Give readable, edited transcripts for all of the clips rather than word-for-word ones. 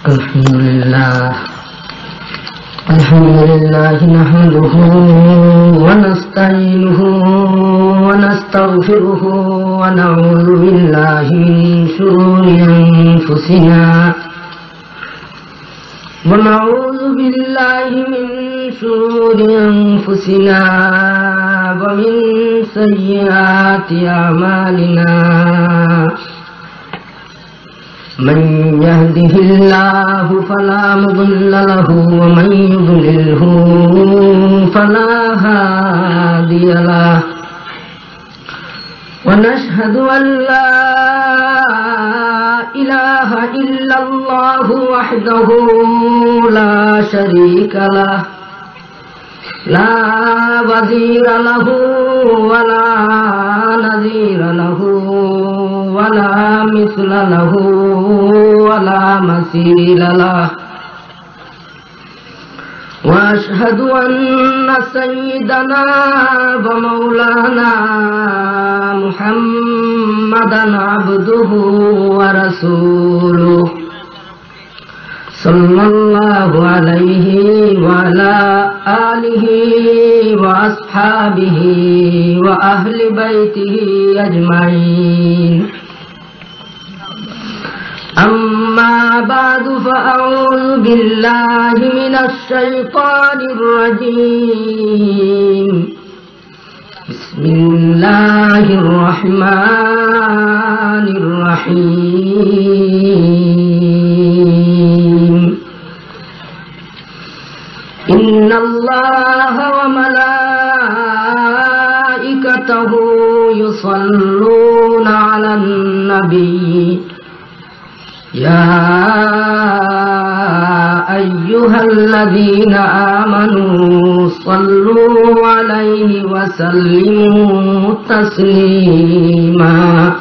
الحمد لله نحمده ونستعينه ونستغفره ونعوذ بالله من شرور أنفسنا ومن سيئات أعمالنا من يهده الله فلا مضل له ومن يضلله فلا هادي له ونشهد أن لا إله إلا الله وحده لا شريك له لا وزير له ولا نظير له ولا مثل له ولا مثيل له وأشهد أن سيدنا ومولانا محمدا عبده ورسوله صلى الله عليه وعلى آله وأصحابه وأهل بيته أجمعين أما بعد فأعوذ بالله من الشيطان الرجيم بسم الله الرحمن الرحيم إن الله وملائكته يصلون على النبي يا أيها الذين آمنوا صلوا عليه وسلموا تسليما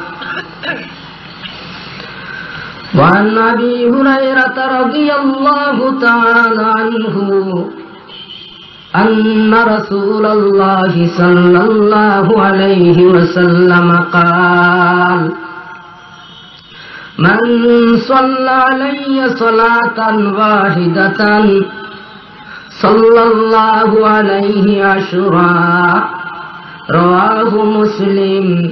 وعن أبي هريرة رضي الله تعالى عنه أن رسول الله صلى الله عليه وسلم قال من صلى علي صلاة واحدة صلى الله عليه عشرا رواه مسلم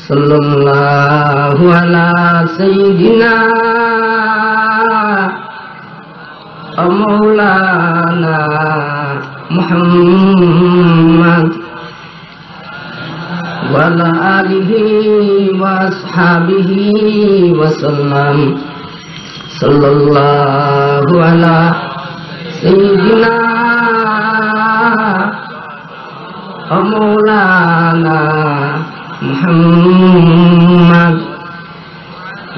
صلى الله على سيدنا مولانا محمد وعلى آله وأصحابه وسلم صلى الله على سيدنا مولانا محمد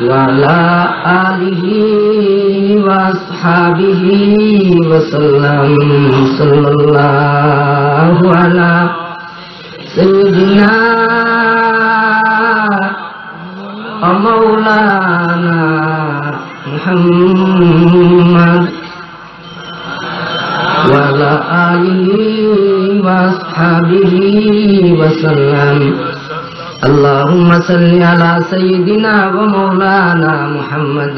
وعلى آله وأصحابه وسلم صلى الله على سيدنا مولانا محمد وعلى آله وأصحابه وسلم اللهم صل على سيدنا ومولانا محمد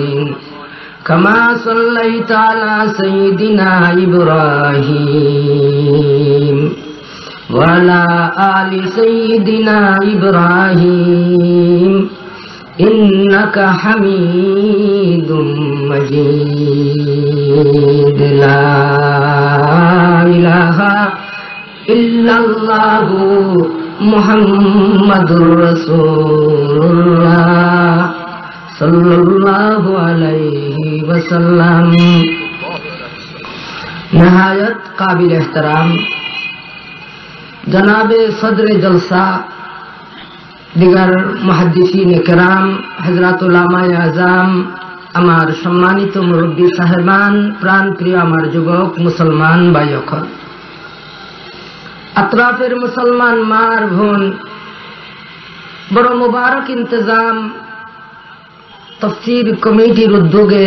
كما صليت على سيدنا إبراهيم وعلى آل سيدنا إبراهيم إنك حميد مجيد لا إله إلا الله محمد رسول الله صلى الله عليه وسلم نهایت قابل احترام जनाबे सदर जलसा दिगर मुहद्दिसीन किराम हजरत उलामाए आज़ाम आमार सम्मानित मुरब्बी साहेबान प्राण प्रिय आमार जुबक मुसलमान भाइयों अतराफेर मुसलमान मार भोन बड़ो मुबारक इंतजाम तफसीर कमिटिर उद्योगे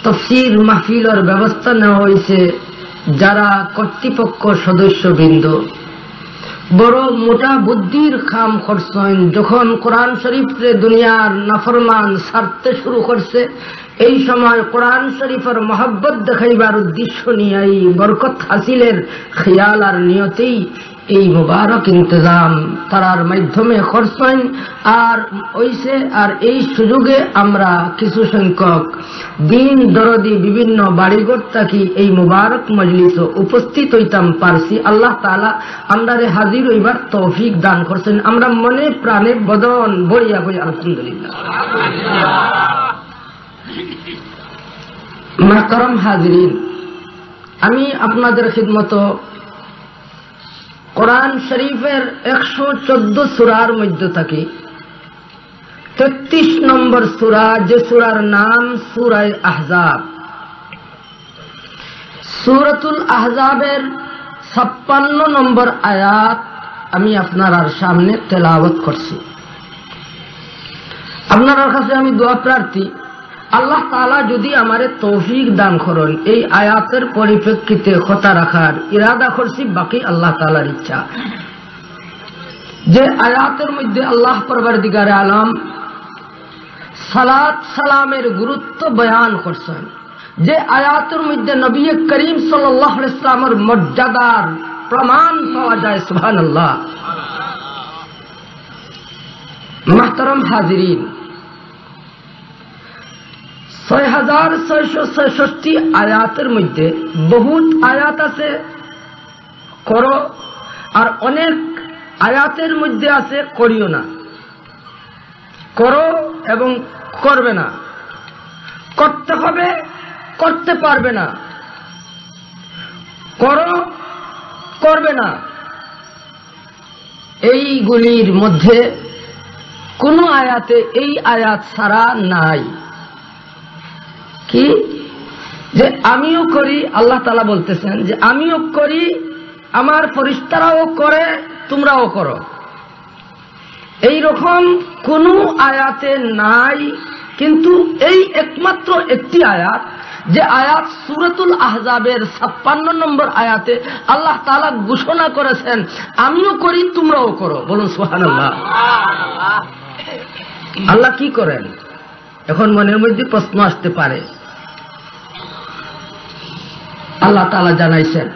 तफसीर महफिलर व्यवस्था नेওয়া হয়েছে যারা কর্তৃপক্ষ সদস্যবৃন্দ বড় মোটা বুদ্ধির কাম করছেন। যখন কোরআন শরীফে দুনিয়ার নাফরমান ছাড়তে শুরু করছে, এই সময় কোরআন শরীফের মহব্বত দেখাইবার উদ্দেশ্য নিয়ে এই বরকত হাসিলের খেয়াল আর নিয়তেই এই মুবারক ইন্তজাম তারার মাধ্যমে করছেন। আর ওইসে আর এই সুযোগে আমরা কিছু সংখ্যক দিন দরদি বিভিন্ন বাড়িঘর থাকি এই মুবারক মজলিসে উপস্থিত হইতাম পারছি। আল্লাহ তাআলা আমরারে হাজির হইবার তৌফিক দান করছেন। আমরা মনে প্রাণে বদন বড়িয়া কই আলহামদুলিল্লাহ। মাহতারাম হাজিরিন, আমি আপনাদের খিদমত কোরআন শরীফের 114 সূরার মধ্যে থাকি 33 নম্বর সূরা, যে সূরার নাম সূরা আহজাব। সূরাতুল আহজাবের 56 নম্বর আয়াত আমি আপনার সামনে তেলাওয়াত করছি। আপনার কাছে আমি দোয়া প্রার্থী, আল্লাহ তাআলা যদি আমারে তৌফিক দান করেন এই আয়াতের পরিপ্রেক্ষিতে কথা রাখার ইরাদা করছি, বাকি আল্লাহ তাআলার ইচ্ছা। যে আয়াতের মধ্যে আল্লাহ পরবর্তীকারে আলম সালাত সালামের গুরুত্ব বয়ান করছেন, যে আয়াতের মধ্যে নবী করিম সাল্লাল্লাহু আলাইহি ওয়াসাল্লামের মর্যাদার প্রমাণ পাওয়া যায়। সুবহানাল্লাহ। মুহতারাম হাজিরিন, 6666 আয়াতের মধ্যে বহুত আয়াত আছে করো, আর অনেক আয়াতের মধ্যে আছে করিও না। করো এবং করবে না, করতে হবে করতে পারবে না, করো করবে না। এইগুলির মধ্যে কোন আয়াতে এই আয়াত ছাড়া নাই। কি যে আমিও করি, আল্লাহ তাআলা বলতেছেন যে আমিও করি, আমার ফেরেশতারাও করে, তোমরাও করো। এই রকম কোন আয়াতে নাই। কিন্তু এই একমাত্র একটি আয়াত, যে আয়াত সূরাতুল আহজাবের 56 নম্বর আয়াতে আল্লাহ তাআলা ঘোষণা করেছেন আমিও করি তোমরাও করো। বলুন সুবহানাল্লাহ। আল্লাহ কি করেন? এখন মনের মধ্যে প্রশ্ন আসতে পারে। আল্লাহ তাআলা জানাইছেন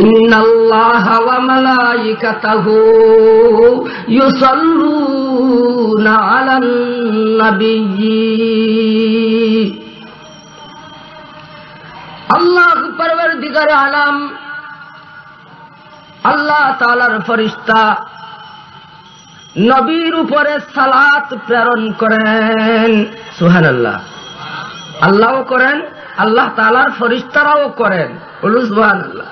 ইন্নাল্লাহা ওয়া মালাইকাতাহু ইউসাল্লুনা আলান নাবিয়্যি। আল্লাহ পরওয়ারদিগারে আলম আল্লাহ তাআলার ফেরেশতা নবীর উপরে সালাত প্রেরণ করেন। সুবহানাল্লাহ। আল্লাহও করেন, আল্লাহ তাআলার ফেরেশতারাও করেন। বলুন সুবহানাল্লাহ।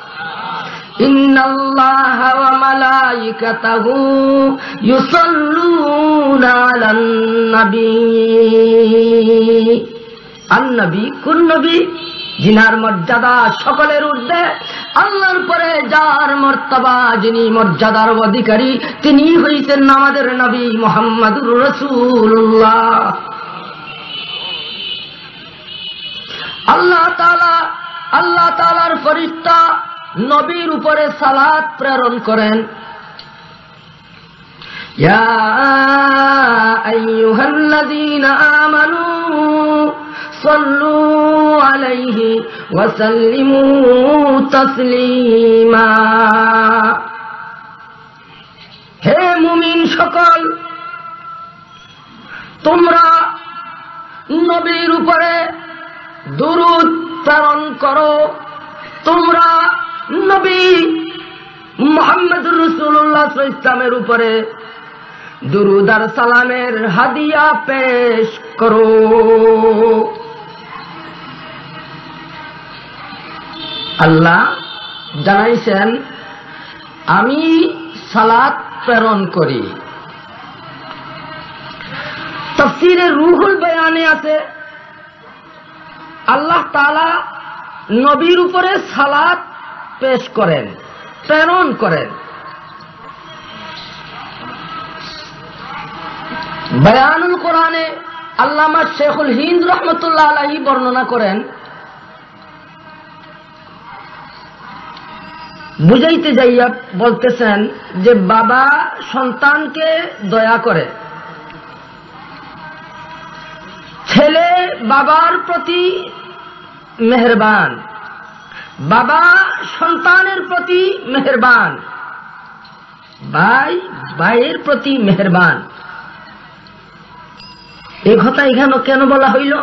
ইন্নাল্লাহা ওয়া মালাইকাতাহু ইউসাল্লুনা আলান নাবিয়্যি। আন-নবী কোন নবী? যিনার মর্যাদা সকলের ঊর্ধ্বে, আল্লাহর পরে যার মর্তবা, যিনি মর্যাদার অধিকারী, তিনি হইছেন আমাদের নবী মুহাম্মদুর রাসূলুল্লাহ। আল্লাহ তাআলার ফেরেশতা নবীর উপরে সালাত প্রেরণ করেন। ইয়া আইয়ুহাল্লাযীনা আমানু সাল্লু আলাইহি ওয়া সাল্লিমু তাসলিমা। হে মুমিন সকল, তোমরা নবীর উপরে দুরূদ প্রেরণ করো। তোমরা নবী মুহাম্মদুর রাসূলুল্লাহ সাল্লাল্লাহু আলাইহি ওয়াসাল্লামের উপরে দুরূদ আর সালামের হাদিয়া পেশ করো। আল্লাহ জানাইছেন আমি সালাত প্রেরণ করি। তাফসীরে রুহুল বয়ানে আছে আল্লাহ তাআলা নবীর উপরে সালাত পেশ করেন, প্রেরণ করেন। বয়ানুল কোরআনে আল্লামা শেখুল হিন্দ রহমতুল্লাহ আলাইহি বর্ণনা করেন বুঝাইতে যাইয়া বলতেছেন যে বাবা সন্তানকে দয়া করে, ছেলে বাবার প্রতি মেহেরবান, বাবা সন্তানের প্রতি মেহেরবান, ভাই ভাইয়ের প্রতি মেহেরবান। এই কথা এখানে কেন বলা হইল?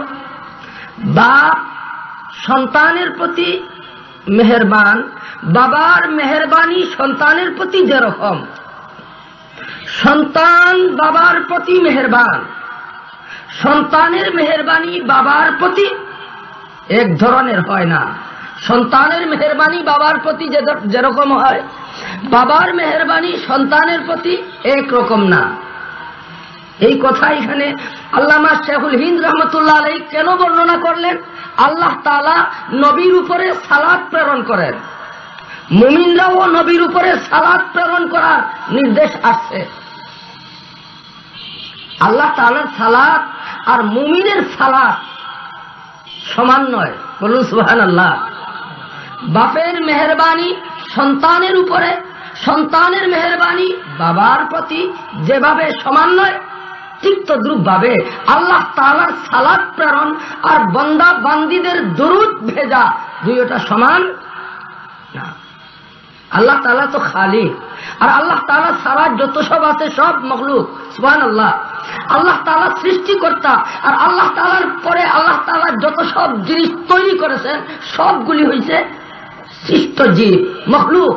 বাপ সন্তানের প্রতি মেহেরবান, বাবার মেহেরবানি সন্তানের প্রতি যেরকম, সন্তান বাবার প্রতি মেহেরবান, সন্তানের মেহেরবানি বাবার প্রতি এক ধরনের হয় না। সন্তানের মেহেরবানি বাবার প্রতি যেরকম হয়, বাবার মেহেরবানি সন্তানের প্রতি এক রকম না। এই কথা এখানে আল্লামা শেখুল হিন্দ রহমতুল্লাহ আলাইহি কেন বর্ণনা করলেন? আল্লাহ তাআলা নবীর উপরে সালাত প্রেরণ করেন, মুমিনরাও নবীর উপরে সালাত প্রেরণ করার নির্দেশ আসছে। আল্লাহ তাআলার সালাত আর মুমিনের সালাত সমান নয়, বলুন সুবহানাল্লাহ। বাপের মেহেরবানি সন্তানের উপরে, সন্তানের মেহেরবানি বাবার প্রতি যেভাবে সমান নয়, ঠিক তদ্রূপ ভাবে আল্লাহ তাআলার সালাত প্রেরণ আর বান্দা বান্দীদের দরুদ ভেজা দুইটা সমান না। আল্লাহ তাআলা তো খালিক, আর আল্লাহ তাআলা সারা যত সব আছে সব মখলুক। সুবহানাল্লাহ। আল্লাহ তাআলা সৃষ্টিকর্তা, আর আল্লাহ তাআলার পরে আল্লাহ তাআলা যত সব জিনিস তৈরি করেছেন সবগুলি হইছে সৃষ্ট জীব, মখলুক।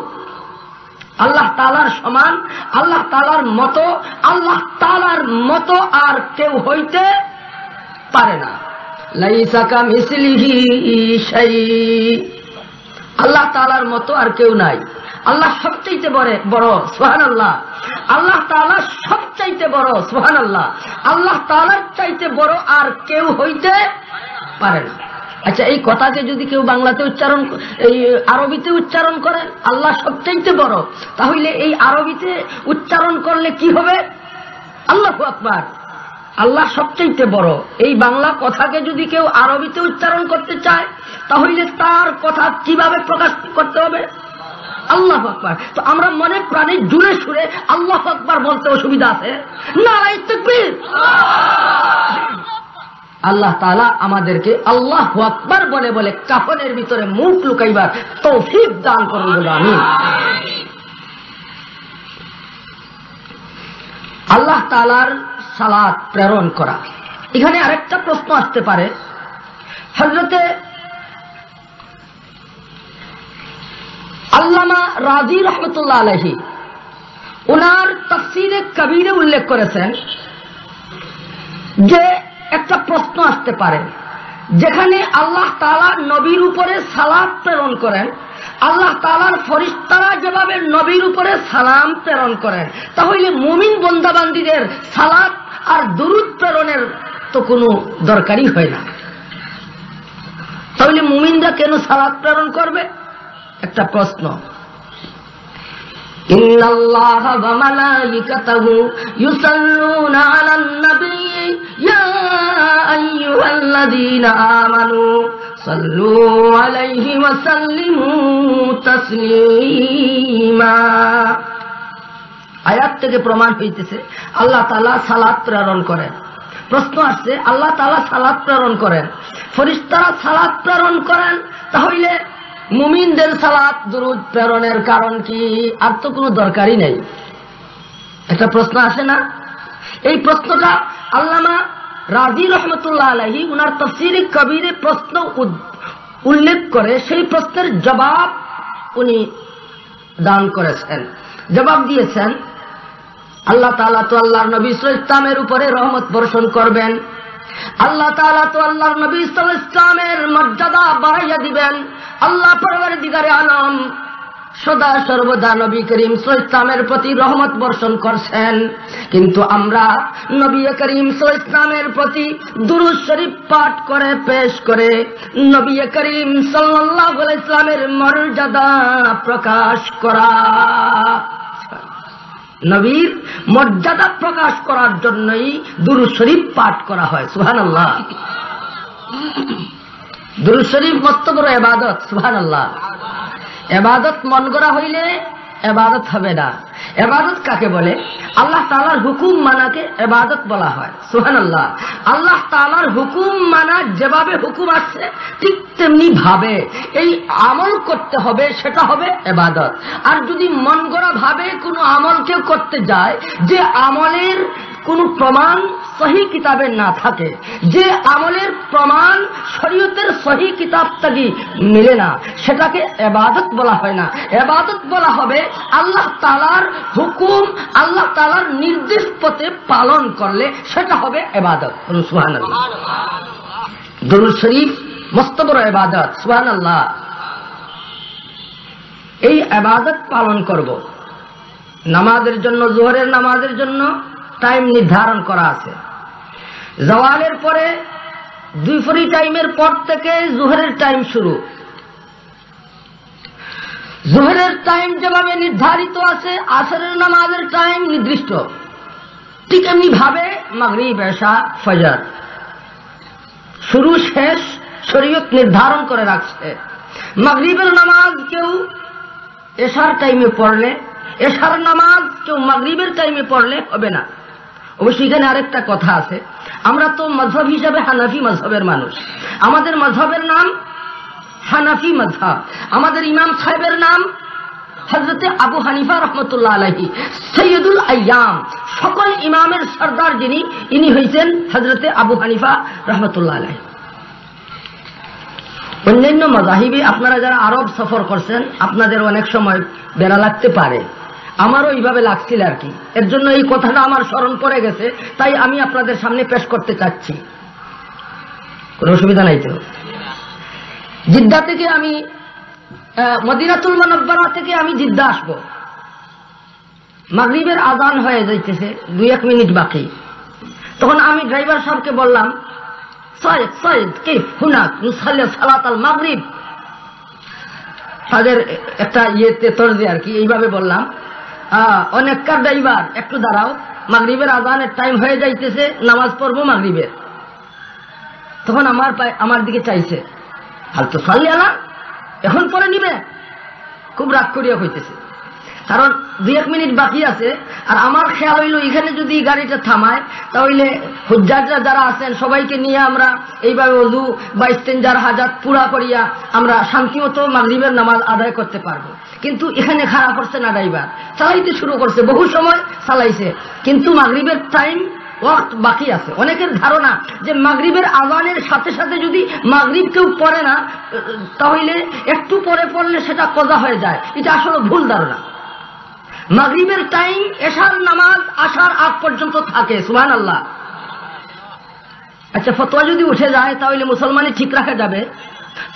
আল্লাহ তাআলার সমান, আল্লাহ তাআলার মতো, আল্লাহ তাআলার মতো আর কেউ হইতে পারে না। লাইসা কামিসলিহি শাই, আল্লাহ তাআলার মতো আর কেউ নাই। আল্লাহ সবচাইতে বড়, সুবহানাল্লাহ। আল্লাহ তাআলা সবচাইতে বড়, সুবহানাল্লাহ। আল্লাহ তাআলার চাইতে বড় আর কেউ হইতে পারে না। আচ্ছা, এই কথাকে যদি কেউ বাংলাতে উচ্চারণ, এই আরবিতে উচ্চারণ করেন আল্লাহ সবচাইতে বড়, তাহলে এই আরবিতে উচ্চারণ করলে কি হবে? আল্লাহু আকবার, আল্লাহ সবচাইতে বড়। এই বাংলা কথাকে যদি কেউ আরবিতে উচ্চারণ করতে চায় তাহলে তার কথা কিভাবে প্রকাশ করতে হবে? আল্লাহু আকবার। তো আমরা মনে প্রাণে জুড়ে সুরে আল্লাহু আকবার বলতে অসুবিধা আছে? নারায়ে তাকবীর। আল্লাহ তাআলা আমাদেরকে আল্লাহু আকবার বলে বলে কাফনের ভিতরে মুখ লুকাইবার তৌফিক দান করুন, বলে আমিন। আল্লাহ তাআলার সালাত প্রেরণ করা, এখানে আরেকটা প্রশ্ন আসতে পারে। হযরতে আল্লামা রাজি রহমতুল্লাহ আলাইহি ওনার তাফসীরে কবিরে উল্লেখ করেছেন যে একটা প্রশ্ন আসতে পারে, যেখানে আল্লাহ তাআলা নবীর উপরে সালাত প্রেরণ করেন, আল্লাহ তাআলার ফেরেশতারা যেভাবে নবীর উপরে সালাম প্রেরণ করেন, তাহলে মুমিন বান্দাবান্দীদের সালাত আর দুরূদ প্রেরণের তো কোনো দরকারই হয় না। তাহলে মুমিনরা কেন সালাত প্রেরণ করবে? একটা প্রশ্ন। ইন্নাল্লাহা ওয়া মালাইকাতাহু ইউসাল্লুনা আলান নবী ইয়া আইয়ুহাল্লাযীনা আমানু সাল্লু আলাইহি ওয়া সাল্লিমু তাসলিমা। আয়াত থেকে প্রমাণ হইতেছে আল্লাহ তাআলা সালাত প্রেরণ করেন। প্রশ্ন আসছে, আল্লাহ তাআলা সালাত প্রেরণ করেন, ফেরেশতারা সালাত প্রেরণ করেন, তাহলে মুমিনদের সালাত দুরূদ প্রেরণের কারণ কি? আর তো কোনো দরকারই নেই। একটা প্রশ্ন আসে না? এই প্রশ্নটা আল্লামা রাজি রহমতুল্লাহ আলাইহি উনার তাফসীরে কবিরে প্রশ্ন উল্লেখ করে সেই প্রশ্নের জবাব উনি দান করেছেন, জবাব দিয়েছেন। আল্লাহ তাআলা তো আল্লাহর নবী সাল্লাল্লাহু আলাইহি ওয়াসাল্লামের উপরে রহমত বর্ষণ করবেন, আল্লাহ তাআলা তো আল্লাহর নবী সাল্লাল্লাহু আলাইহি ওয়াসাল্লামের মর্যাদা বাড়াইয়া দিবেন। আল্লাহ পরওয়ারদিগারে আলম সদা সর্বদা নবী করিম সাল্লাল্লাহু আলাইহি ওয়াসাল্লামের প্রতি রহমত বর্ষণ করছেন, কিন্তু আমরা নবী করিম সাল্লাল্লাহু আলাইহি ওয়াসাল্লামের প্রতি দুরূদ শরীফ পাঠ করে পেশ করে নবী করিম সাল্লাল্লাহু আলাইহি ওয়াসাল্লামের মর্যাদা প্রকাশ করা, নবীর মর্যাদা প্রকাশ করার জন্যই দুরূদ শরীফ পাঠ করা হয়। সুবহানাল্লাহ। দুরূদ শরীফ মস্ত বড় ইবাদত। সুবহানাল্লাহ। ইবাদত মন গড়া হইলে ইবাদত হবে না। ইবাদত কাকে বলে? আল্লাহ তাআলার হুকুম মানাকে ইবাদত বলা হয়। সুবহানাল্লাহ। আল্লাহ তাআলার হুকুম মানা যেভাবে হুকুম আছে ঠিক তেমনি ভাবে এই আমল করতে হবে, সেটা হবে ইবাদত। আর যদি মন গড়া ভাবে কোনো আমল কেউ করতে যায়, যে আমলের কোনো প্রমাণ সহি কিতাবে না থাকে, যে আমলের প্রমাণ শরীয়তের সহি কিতাব থেকে মিলে না, সেটাকে ইবাদত বলা হয় না। ইবাদত বলা হবে আল্লাহ তাআলার হুকুম, আল্লাহ তাআলার নির্দেশ পথে পালন করলে সেটা হবে ইবাদত। সুবহানাল্লাহ। দুরূদ শরীফ মস্ত বড় ইবাদত। সুবহানাল্লাহ। এই ইবাদত পালন করব। নামাজের জন্য, যোহরের নামাজের জন্য টাইম নির্ধারণ করা আছে। জওয়ালের পরে দুপুরি টাইমের পর থেকে যোহরের টাইম শুরু। যোহরের টাইম যেভাবে নির্ধারিত আছে, আসরের নামাজের টাইম নির্দিষ্ট, ঠিক এমনি ভাবে মাগরিব, এশা, ফজর শুরু শেষ শরীয়ত নির্ধারণ করে রাখছে। মাগরিবের নামাজ কেউ এশার টাইমে পড়লে, এশার নামাজ কেউ মাগরিবের টাইমে পড়লে হবে না। অবশ্যই এখানে আরেকটা কথা আছে, আমরা তো মযহব হিসাবে হানাফি মযহবের মানুষ। আমাদের মযহবের নাম হানাফি মযহব। আমাদের ইমাম সাহেবের নাম হযরতে আবু হানিফা রাহমাতুল্লাহ আলাইহি, সৈয়দুল আইয়াম, সকল ইমামের সরদার যিনি, ইনি হইছেন হযরতে আবু হানিফা রাহমাতুল্লাহ আলাইহি। অন্যান্য মাযহাবে আপনারা যারা আরব সফর করছেন, আপনাদের অনেক সময় বেড়া লাগতে পারে। আমারও এইভাবে লাগছিল আর কি। এর জন্য এই কথাটা আমার স্মরণ পড়ে গেছে, তাই আমি আপনাদের সামনে পেশ করতে চাচ্ছি। কোনো অসুবিধা নাই তো? জিদ্দা থেকে আমি মদিনাতুল মুনাওয়ারা থেকে আমি জিদ্দা আসব। মাগরিবের আযান হয়ে যাইতেছে, 2-1 মিনিট বাকি। তখন আমি ড্রাইভার সাহেবকে বললাম, সৈয়দ কিফ হুনাক নুসাল্লি সালাতাল মাগরিব। তাদের একটা ইয়েতে তরজে আর কি, এইভাবে বললাম, অনেককার ড্রাইভার একটু দাঁড়াও, মাগরিবের আযানের টাইম হয়ে যাইতেছে, নামাজ পড়বো মাগরিবের। তখন আমার দিকে চাইছে, হাল তো সাল্লি আলা, এখন পরে নিবে। খুব রাগ করিয়া হইতেছে, কারণ 2-1 মিনিট বাকি আছে। আর আমার খেয়াল হইল এখানে যদি গাড়িটা থামায়, তাহলে হুজ্জাজরা যারা আছেন সবাইকে নিয়ে আমরা এইভাবে ওযু বা ইস্তেঞ্জার হাজাত পুরা করিয়া আমরা শান্তিমতো মাগরিবের নামাজ আদায় করতে পারবো। কিন্তু এখানে খারাপ করছে না, ড্রাইভার চালাইতে শুরু করছে, বহু সময় চালাইছে, কিন্তু মাগরিবের টাইম ওয়াক্ত বাকি আছে। অনেকের ধারণা যে মাগরিবের আযানের সাথে সাথে যদি মাগরিব কেউ পড়ে না, তাহলে একটু পরে পড়লে সেটা কজা হয়ে যায়। এটা আসলে ভুল ধারণা। মাগরিবের টাইম এশার নামাজ আসার আগ পর্যন্ত থাকে। সুবহানাল্লাহ। আচ্ছা, ফতোয়া যদি উঠে যায় তাহলে মুসলমানই ঠিক রাখা যাবে?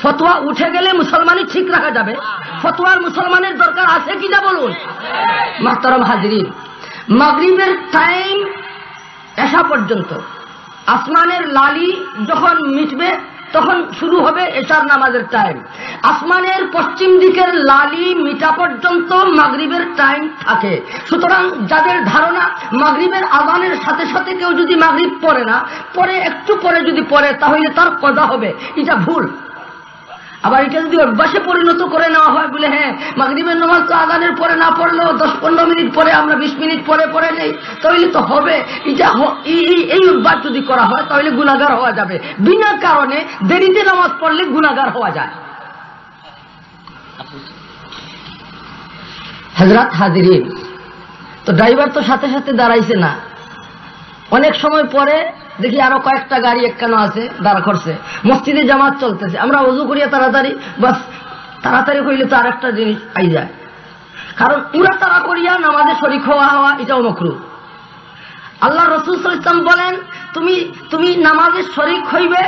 ফতোয়া উঠে গেলে মুসলমানই ঠিক রাখা যাবে? ফতোয়ার মুসলমানের দরকার আছে কিনা বলুন? মুহতারাম হাজিরিন, মাগরিবের টাইম এশা পর্যন্ত। আসমানের লালি যখন মিটবে তখন শুরু হবে এশার নামাজের টাইম। আসমানের পশ্চিম দিকের লালি মিটা পর্যন্ত মাগরিবের টাইম থাকে। সুতরাং যাদের ধারণা মাগরিবের আযানের সাথে সাথে কেউ যদি মাগরিব পড়ে না, পরে একটু পরে যদি পড়ে তাহলে তার কজা হবে, এটা ভুল। আবার এটা যদি অভ্যাসে পরিণত করে নেওয়া হয়, বলে হ্যাঁ মাগরিবের নামাজ তো আযানের পরে না পড়লেও 10-15 মিনিট পরে আমরা 20 মিনিট পরে পড়ে নেই, তাহলে তো হবে। এটা এই অভ্যাস যদি করা হয় তাহলে গুনাহগার হওয়া যাবে। বিনা কারণে দেরিতে নামাজ পড়লে গুনাহগার হওয়া যায়। হযরত হাজিরিন, তো ড্রাইভার তো সাথে সাথে দাঁড়াইছে না, অনেক সময় পরে দেখি আরো কয়েকটা গাড়ি একখানো আছে দাঁড়া করছে, মসজিদে জামাত চলতেছে। আমরা ওযু করিয়া তাড়াতাড়ি, বাস তাড়াতাড়ি করিলে তো আর একটা জিনিস আই যায়, কারণ পুরা তাড়া করিয়া নামাজে শরীক হওয়া এটাও মাকরুহ। আল্লাহ রাসূল সাল্লাল্লাহু আলাইহি ওয়াসাল্লাম বলেন, তুমি নামাজে শরীক হইবে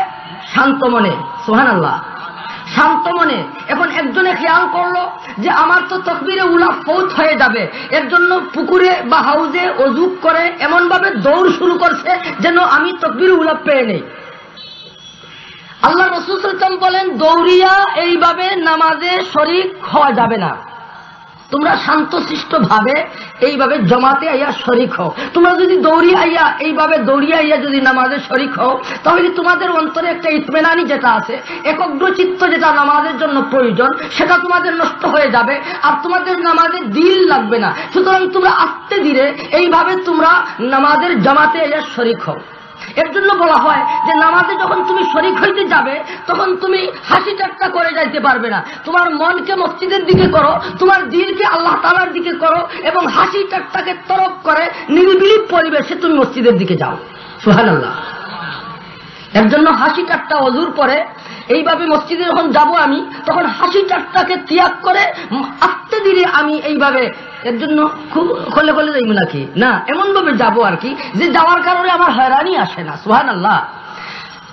শান্ত মনে। সুবহানাল্লাহ। শান্ত মনে। এখন একজনে খেয়াল করলো যে আমার তো তাকবীরে উলা ফৌত হয়ে যাবে, এর জন্য পুকুরে বা হাউজে ওযু করে এমন ভাবে দৌড় শুরু করছে যেন আমি তাকবীরে উলা পেয়ে নেই। আল্লাহ রাসূল সাল্লাল্লাহু আলাইহি ওয়াসাল্লাম বলেন, দৌড়িয়া এইভাবে নামাজে শরীক হওয়া যাবে না। তোমরা শান্তশিষ্ট ভাবে এইভাবে জমাতে আইয়া শরিক হও। তোমরা যদি দৌড়িয়ে আইয়া এইভাবে দৌড়িয়ে আইয়া যদি নামাজে শরিক হও, তাহলে তোমাদের অন্তরে একটা ইতমেনানি যেটা আছে, একগ্রচিত্ত যেটা নামাজের জন্য প্রয়োজন, সেটা তোমাদের নষ্ট হয়ে যাবে, আর তোমাদের নামাজে দিল লাগবে না। সুতরাং তোমরা আস্তে ধীরে এইভাবে তোমরা নামাজের জামাতে আইয়া শরিক হও। এর জন্য বলা হয় যে নামাজে যখন তুমি শরিক হইতে যাবে, তখন তুমি হাসি ঠাট্টা করে যাইতে পারবে না। তোমার মনকে মসজিদের দিকে করো, তোমার দিলকে আল্লাহ তাআলার দিকে করো, এবং হাসি ঠাট্টাকে তরক করে নিরিবিলি পরিবেশে তুমি মসজিদের দিকে যাও। সুবহানাল্লাহ। এর জন্য হাসি ঠাট্টা ওযুর পরে এইভাবে মসজিদে যখন যাব আমি, তখন হাসি ঠাট্টাকে ত্যাগ করে আস্তে ধীরে আমি এইভাবে, এর জন্য খুব খোলে খোলে যাইব নাকি না, এমন ভাবে যাবো আর কি, যে যাওয়ার কারণে আমার হয়রানি আসে না। সুবহানাল্লাহ।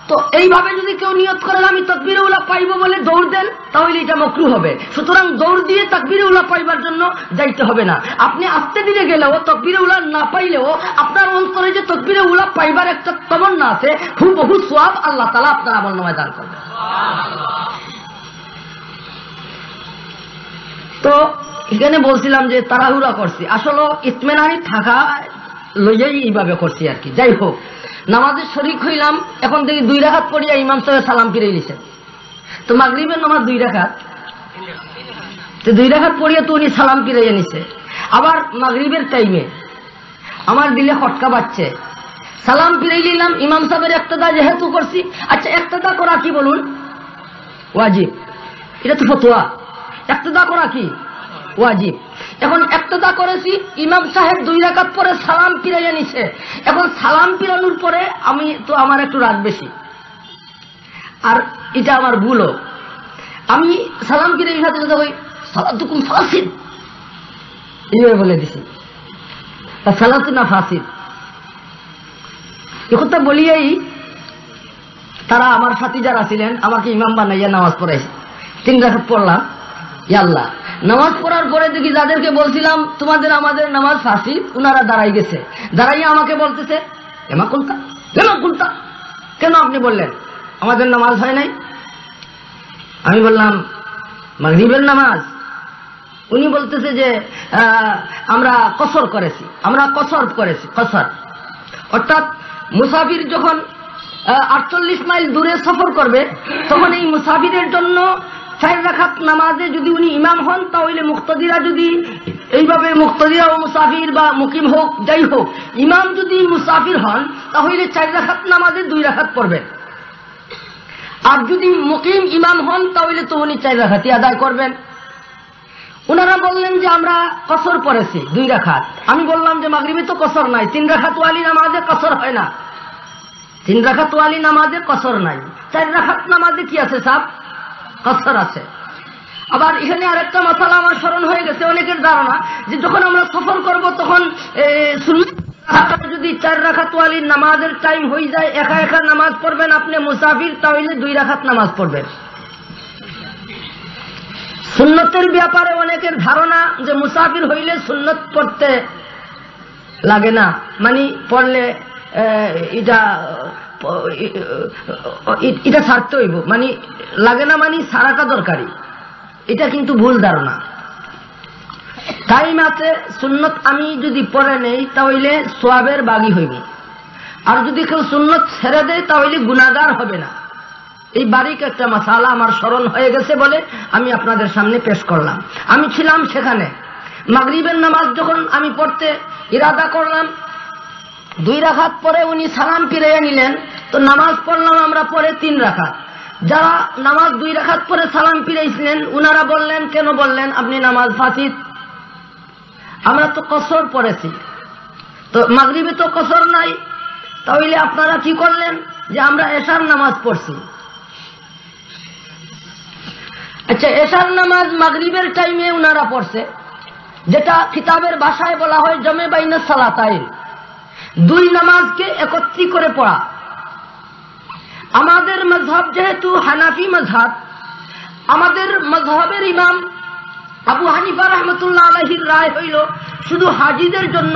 তো এইভাবে যদি কেউ নিয়ত করেন আমি তাকবীরে উলা পাইব বলে দৌড় দেন, তাহলে এটা মাকরুহ হবে। সুতরাং দৌড় দিয়ে তাকবীরে উলা পাইবার জন্য যাইতে হবে না। আপনি আস্তে ধীরে গেলেও, তাকবীরে উলা না পাইলেও, আপনার অন্তরে যে তাকবীরে উলা পাইবার একটা তমন্না আছে, হুবহু সওয়াব আল্লাহ তাআলা আপনার আমলনামায় দান করবেন। তো এখানে বলছিলাম যে তাড়াহুড়া করছি, আসলে ইতমেনানি থাকা লইয়াই এইভাবে করছি আর কি। যাই হোক, নামাজে শরিক হইলাম, এখন দেখি 2 রাকাত পড়িয়া ইমাম সাহেব সালাম ফিরে নিছেন। তো মাগরিবের নামাজ 2 রাকাত, তো 2 রাকাত পড়িয়া তো উনি সালাম ফিরাইয়া নিছে। আবার মাগরিবের টাইমে আমার দিলে খটকা বাজছে, সালাম ফিরাই নিলাম, ইমাম সাহেবের ইক্তেদা যেহেতু করছি। আচ্ছা, ইক্তেদা করা কি বলুন? ওয়াজিব। এটা তো ফতোয়া। ইক্তেদা করা কি? ওয়াজিব। এখন ইক্তেদা করেছি, ইমাম সাহেব 2 রাকাত পরে সালাম ফিরাইয়া নিছে। এখন সালাম ফিরানোর পরে আমি তো, আমার একটু রাগ বেশি, আর এটা আমার ভুলও। আমি সালাম ফিরাই সাথে সাথে ওই সালাতুকুম ফাসিদ এইভাবে বলে দিছি, সালাতু না ফাসিদ। একথা বলিয়াই তারা আমার সাথী যারা ছিলেন আমাকে ইমাম বানাইয়া নামাজ পড়াইছে। 3 রাকাত পড়লাম। আল্লাহ, নামাজ পড়ার পরে দেখি যাদেরকে বলছিলাম তোমাদের আমাদের নামাজ ফাসিদ, উনারা দাঁড়াই গেছে। দাঁড়াইয়া আমাকে বলতেছে, এমা কুলতা, কেন আপনি বললেন আমাদের নামাজ হয় নাই? আমি বললাম মাগরিবের নামাজ। উনি বলতেছে যে আমরা কসর করেছি। কসর অর্থাৎ মুসাফির যখন 48 মাইল দূরে সফর করবে, তখন এই মুসাফিরের জন্য 4 রাকাত নামাজে যদি উনি ইমাম হন, তাহলে মুক্তাদিরা যদি এইভাবে, মুক্তাদিরা ও মুসাফির বা মুকিম হোক যাই হোক, ইমাম যদি মুসাফির হন তাহলে 4 রাকাত নামাজে 2 রাকাত পড়বেন। আর যদি মুকিম ইমাম হন তাহলে তো উনি 4 রাকাতই আদায় করবেন। ওনারা বললেন যে আমরা কসর পড়েছি 2 রাকাত। আমি বললাম যে মাগরিবে তো কসর নাই, 3 রাকাত ওয়ালি নামাজে কসর হয় না। 3 রাকাত ওয়ালি নামাজে কসর নাই, 4 রাকাত নামাজে কি আছে সাহেব? কসর আছে। আবার এখানে আরেকটা মাসালা আমার স্মরণ হয়ে গেছে। অনেকের ধারণা যে যখন আমরা সফর করব তখন যদি 4 রাকাত ওয়ালি নামাজের টাইম হয়ে যায়, একা একা নামাজ পড়বেন আপনি মুসাফির, তাহলে 2 রাকাত নামাজ পড়বেন। সুন্নতের ব্যাপারে অনেকের ধারণা যে মুসাফির হইলে সুন্নত পড়তে লাগে না, মানে পড়লে এটা ছাড়তে হইব, মানে লাগে না, মানে সারাটা দরকারি। এটা কিন্তু ভুল ধারণা। টাইম আছে, সুন্নত আমি যদি পড়ে নেই তাহলে সোয়াবের বাগী হইব, আর যদি কেউ সুন্নত ছেড়ে দেয় তাহলে গুনাহগার হবে না। এই বারিক একটা মাসালা আমার স্মরণ হয়ে গেছে বলে আমি আপনাদের সামনে পেশ করলাম। আমি ছিলাম সেখানে। মাগরিবের নামাজ যখন আমি পড়তে ইরাদা করলাম, 2 রাকাত পরে উনি সালাম ফিরাইয়া নিলেন, তো নামাজ পড়লাম আমরা পরে 3 রাকাত। যারা নামাজ 2 রাকাত পরে সালাম ফিরাইছিলেন, উনারা বললেন, কেন বললেন আপনি নামাজ ফাসিদ? আমরা তো কসর পড়েছি, তো মাগরিবে তো কসর নাই, তাহলে আপনারা কি করলেন যে আমরা এশার নামাজ পড়ছি। আচ্ছা, এশার নামাজ মাগরিবের টাইমে উনারা পড়ছে, যেটা কিতাবের ভাষায় বলা হয় জমে বাইনা সালাতাইন, 2 নামাজকে একত্রিত করে পড়া। আমাদের মাযহাব যেহেতু হানাফি মাযহাব, আমাদের মাযহাবের ইমাম আবু হানিফা রাহমাতুল্লাহ আলাইহির রায় হইল শুধু হাজীদের জন্য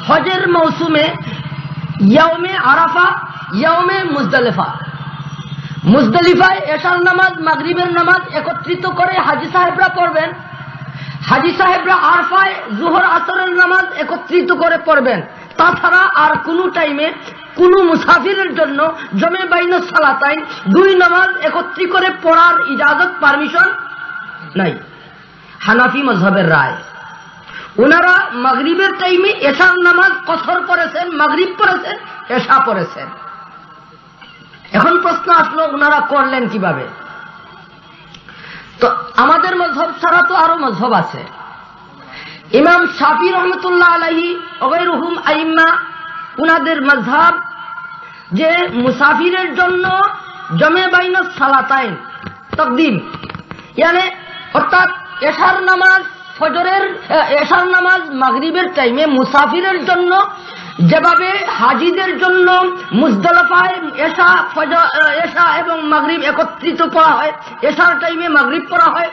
হজের মৌসুমে ইয়াউমে আরাফা, ইয়াউমে মুজদালিফায় এশার নামাজ মাগরিবের নামাজ একত্রিত করে হাজী সাহেবরা পড়বেন। হাজী সাহেবরা আরফায় জোহর আসরের নামাজ একত্রিত করে পড়বেন। তাছাড়া আর কোন টাইমে কোন মুসাফিরের জন্য জমে বাইনা সালাতাইন দুই নামাজ একত্রিত করে পড়ার ইজাজত পারমিশন নাই। হানাফি মযহবের রায়। ওনারা মাগরিবের টাইমে এশার নামাজ কসর করেছেন, মাগরিব পড়েছেন, এশা পড়েছেন। এখন প্রশ্ন আসলো ওনারা করলেন কিভাবে? তো আমাদের মযহব ছাড়া তো আরো মযহব আছে। ইমাম শাফি রহমতুল্লাহ আলাইহি ওয়াগৈরুহুম আইম্মা, উনাদের মযহব যে মুসাফিরের জন্য জমে বাইনা সালাতাইন তাকদিম, মানে অর্থাৎ এশার নামাজ ফজরের এশার নামাজ মাগরিবের টাইমে মুসাফিরের জন্য যেভাবে হাজিদের জন্য মুজদালিফায় এশা এবং মাগরিব একত্রিত পড়া হয়, এশার টাইমে মাগরিব পড়া হয়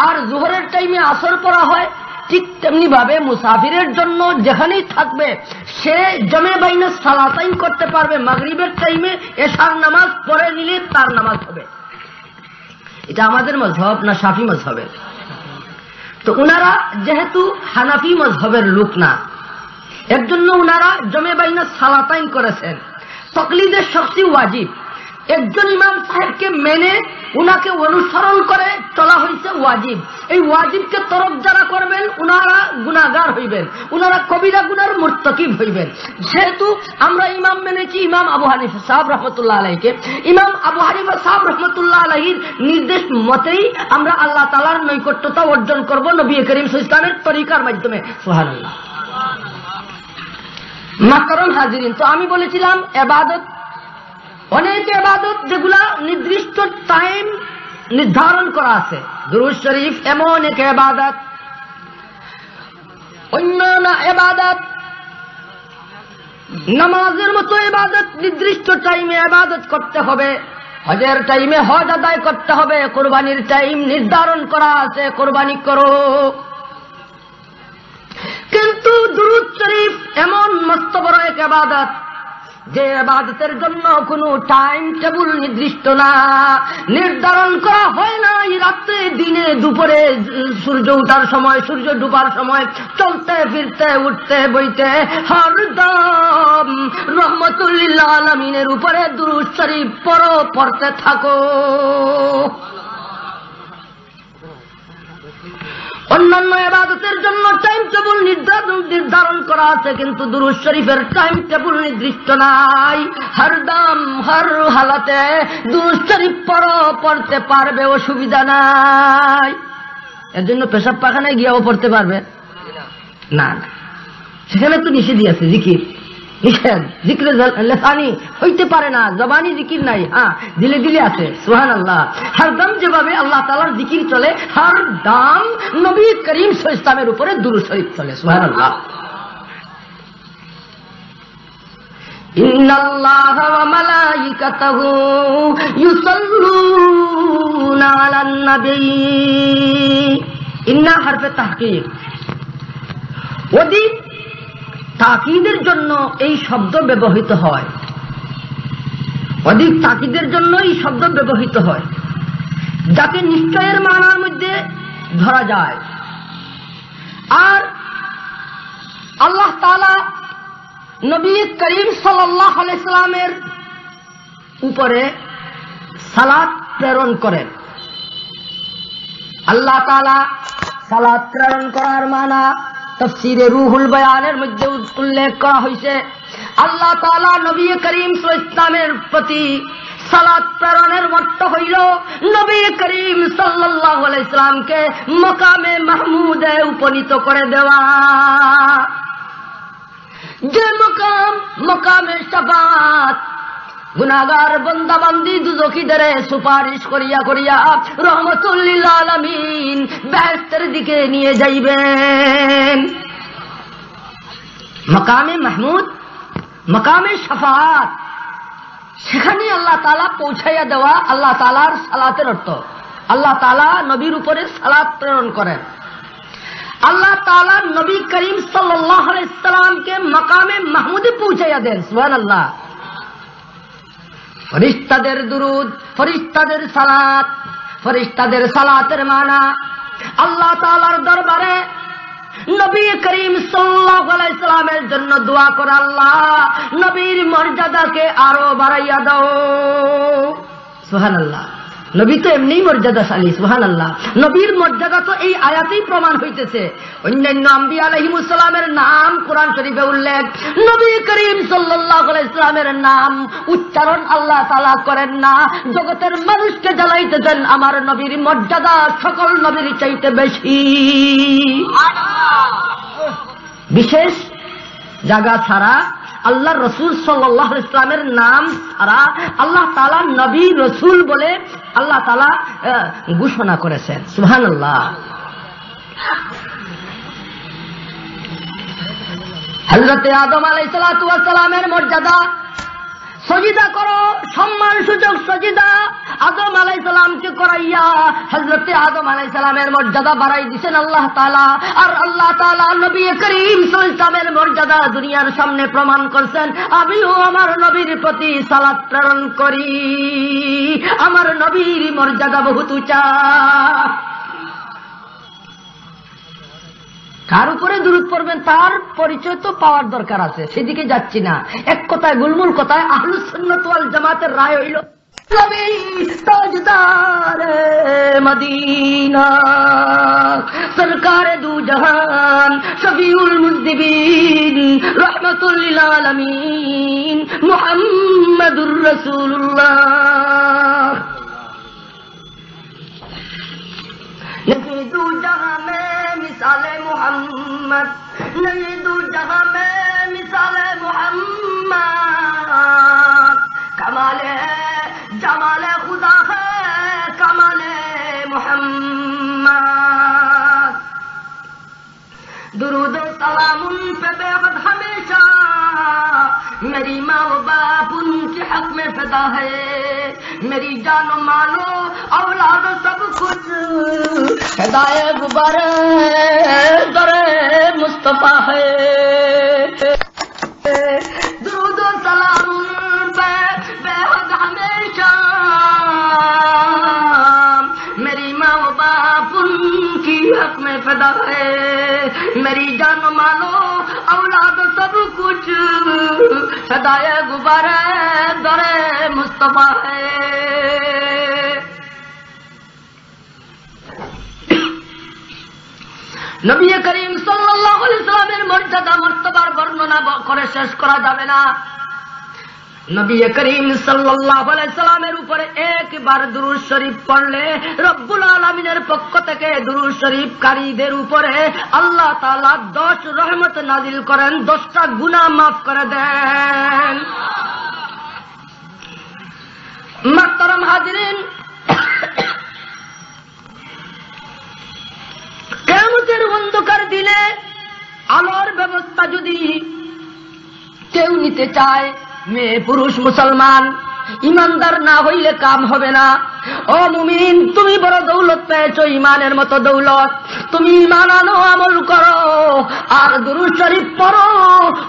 আর জোহরের টাইমে আসর পড়া হয়, ঠিক তেমনি ভাবে মুসাফিরের জন্য যেখানেই থাকবে সে জমে বাইনা সালাতাইন করতে পারবে। মাগরিবের টাইমে এশার নামাজ পড়ে নিলে তার নামাজ হবে। এটা আমাদের মযহব না শাফি মযহবের? তো উনারা যেহেতু হানাফি মযহবের লোক না, এর জন্য উনারা জমে বাইনা সালাতাইন করেছেন। তাকলিদের শক্তি ওয়াজিব। একজন ইমাম সাহেবকে মেনে উনাকে অনুসরণ করে চলা হয়েছে ওয়াজিব। এই ওয়াজিবকে তরক যারা করবেন উনারা গুনাহগার হইবেন, উনারা কবিরা গুনার মুর্তাকিব হইবেন। যেহেতু আমরা ইমাম মেনেছি ইমাম আবু হানিফা সাহেব রহমতুল্লাহ আলাইহিকে, ইমাম আবু হানিফা সাহেব রহমতুল্লাহ আলাইহির নির্দেশ মতেই আমরা আল্লাহ তাআলার নৈকট্যতা অর্জন করব নবী করিম সাল্লাল্লাহু আলাইহি ওয়াসাল্লামের তরিকার মাধ্যমে। সুবহানাল্লাহ। মাকরম হাজিরিন, তো আমি বলেছিলাম ইবাদত, অনেক ইবাদত যেগুলা নির্দিষ্ট টাইম নির্ধারণ করা আছে। দুরূদ শরীফ এমন এক ইবাদত, অন্যান্য ইবাদত নামাজের মতো ইবাদত নির্দিষ্ট টাইমে ইবাদত করতে হবে। হজের টাইমে হজ আদায় করতে হবে, কুরবানির টাইম নির্ধারণ করা আছে, কুরবানি করো। কিন্তু দুরূদ শরীফ এমন মস্ত বড় এক ইবাদত যে ইবাদতের জন্য কোনো টাইম টেবিল নির্দিষ্ট না, নির্ধারণ করা হয় না। রাতে দিনে দুপুরে সূর্য ওঠার সময়, সূর্য ডুবার সময়, চলতে ফিরতে উঠতে বইতে হরদম রহমতুল লিল আলামিনের উপরে দুরূদ শরীফ পড়তে থাকো। অন্যান্য ইবাদতের জন্য টাইম টেবিল নির্ধারণ করা আছে, কিন্তু দুরূদ শরীফের টাইম টেবিল নির্দিষ্ট নাই। হরদম হর হালাতে দুরূদ শরীফ পড়তে পারবে, অসুবিধা নাই। এর জন্য পেশাব পাখানায় গিয়েও পড়তে পারবে না, সেখানে তো নিষেধই আছে, জিকির নিষেধ। জিকিরে লেসানি হইতে পারে না, জবানি জিকির নাই, হ্যাঁ দিলে দিলে আছে। সুবহানাল্লাহ। হরদম যেভাবে আল্লাহ তাআলার জিকির চলে, হরদম নবী করিম সাল্লাল্লাহু আলাইহি ওয়াসাল্লামের উপরে দুরূদ শরীফ চলে। সুবহানাল্লাহ। ইন্নাল্লাহা ওয়া মালাইকাতাহু ইউসাল্লুনা আলান নবী। ইন্না হরফে তাহকিক, অধিক তাকিদের জন্য এই শব্দ ব্যবহৃত হয়, অধিক তাকিদের জন্য এই শব্দ ব্যবহৃত হয়, যাকে নিশ্চয়ের মানার মধ্যে ধরা যায়। আর আল্লাহ তাআলা নবী করিম সাল্লাল্লাহু আলাইহি সাল্লামের উপরে সালাত প্রেরণ করেন। আল্লাহ তাআলা সালাত প্রেরণ করার মানা তাফসীরে রুহুল বয়ানের মধ্যে উল্লেখ করা হয়েছে। আল্লাহ তাআলা নবী করিম সাল্লাল্লাহু আলাইহি ওয়াসাল্লামের প্রতি সালাত প্রেরণের অর্থ হইল নবী করিম সাল্লাল্লাহু আলাইহি ওয়াসাল্লামকে মাকামে মাহমুদে উপনীত করে দেওয়া। যে মাকামে শাফাত, গুনাহগার বান্দা বান্দি দুজখীদের সুপারিশ করিয়া করিয়া রহমতুল লিল আলামিন বেহেশতের দিকে নিয়ে যাইবেন। মাকামে মাহমুদ, মাকামে শাফাত, সেখানে আল্লাহ তাআলা পৌঁছাইয়া দেওয়া আল্লাহ তাআলার সালাতের অর্থ। আল্লাহ তাআলা নবীর উপরে সালাত প্রেরণ করেন। আল্লাহ তাআলা নবী করিম সাল্লাল্লাহু আলাইহি সাল্লামকে মাকামে মাহমুদে পৌঁছাইয়া দেন। সুবহানাল্লাহ। ফেরেশতাদের দুরূদ, ফেরেশতাদের সালাত, ফেরেশতাদের সালাতের মানা আল্লাহ তাআলার দরবারে নবী করিম সাল্লাল্লাহু আলাইহি সাল্লামের জন্য দোয়া করে, আল্লাহ নবীর মর্যাদাকে আরো বাড়াইয়া দাও। সুবহানাল্লাহ। নবী তো এমনিই মর্যাদাশালী, সুবহানাল্লাহ। নবীর মর্যাদা তো এই আয়াতেই প্রমাণ হইতেছে। অন্যান্য আম্বিয়া আলাইহিমুস সালামের নাম কোরআন শরীফে উল্লেখ, নবী করিম সাল্লাল্লাহু আলাইহি সাল্লামের নাম উচ্চারণ আল্লাহ তাআলা করেন না, জগতের মানুষকে জানাইতেছেন আমার নবীর মর্যাদা সকল নবীর চাইতে বেশি। বিশেষ জায়গা ছাড়া আল্লাহর রাসূল সাল্লাল্লাহু আলাইহি ওয়াসাল্লামের নাম ছাড়া আল্লাহ তাআলা নবী রাসূল বলে আল্লাহ তাআলা ঘোষণা করেছেন। সুবহানাল্লাহ। হযরত আদম আলাইহিস সালাতু ওয়াস সালামের মর্যাদা, সজিদা করো, সম্মান সূচক সজিদা আদম আলাইহিস সালামকে করাইয়া হযরত আদম আলাইহিস সালামের মর্যাদা বাড়াই দিয়েছেন আল্লাহ তাআলা। আর আল্লাহ তাআলা নবী করিম সাল্লাল্লাহু আলাইহি ওয়াসাল্লামের মর্যাদা দুনিয়ার সামনে প্রমাণ করছেন, আমিও আমার নবীর প্রতি সালাত প্রেরণ করি, আমার নবীর মর্যাদা বহুত উঁচা। কার উপরে দুরূদ পড়বেন তার পরিচয় তো পাওয়ার দরকার আছে, সেদিকে যাচ্ছি না। এক কথায় গুলমুল কথায় আহলুস সুন্নাত ওয়াল জামাতের রায় হইল নবী তাজদারে মদিনা সরকারে দু জাহান শফিউল মুজনিবিন রাহমাতুল লিল আলামিন মুহাম্মাদুর রাসূলুল্লাহ। नहीं दू जहां में मिसाले मोहम्मद, नहीं दू जहां में मिसाले मोहम्मद, कमाले जमाले खुदा है कमाले मोहम्मद। दुरूद सलाम उन पे बेहद हमेशा, मेरी माँ व बाप उनके हक में फिदा है, मेरी जानो मानो औलाद सब कुछ हिदाए गुबारे दरे मुस्तफा है। दुरूद सलाम उन पे बेहद हमेशा, मेरी माँ व बाप उनकी हक में फिदा है, मेरी जानो मानो औलाद सब कुछ सदाए गुबारे दरे मुस्तफा है। নবী করিম সাল্লাল্লাহু আলাইহি ওয়াসাল্লামের মর্যাদা মর্তবার বর্ণনা করে শেষ করা যাবে না। নবী করিম সাল্লাল্লাহু আলাইহি ওয়াসাল্লামের উপরে একবার দুরূদ শরীফ পড়লে রব্বুল আলামিনের পক্ষ থেকে দুরূদ শরীফ কারীদের উপরে আল্লাহ তাআলা 10 রহমত নাজিল করেন, 10টা গুনাহ মাফ করে দেন। মুহতারাম হাজিরিন, কিয়ামতের অন্ধকার দিনে আলোর ব্যবস্থা যদি কেউ নিতে চায়, মেয়ে পুরুষ মুসলমান ইমানদার না হইলে কাম হবে না। ও মুমিন, তুমি বড় দৌলত পেয়েছো, ইমানের মতো দৌলত, তুমি ইমান আনো, আমল করো আর দুরূদ শরীফ পড়ো।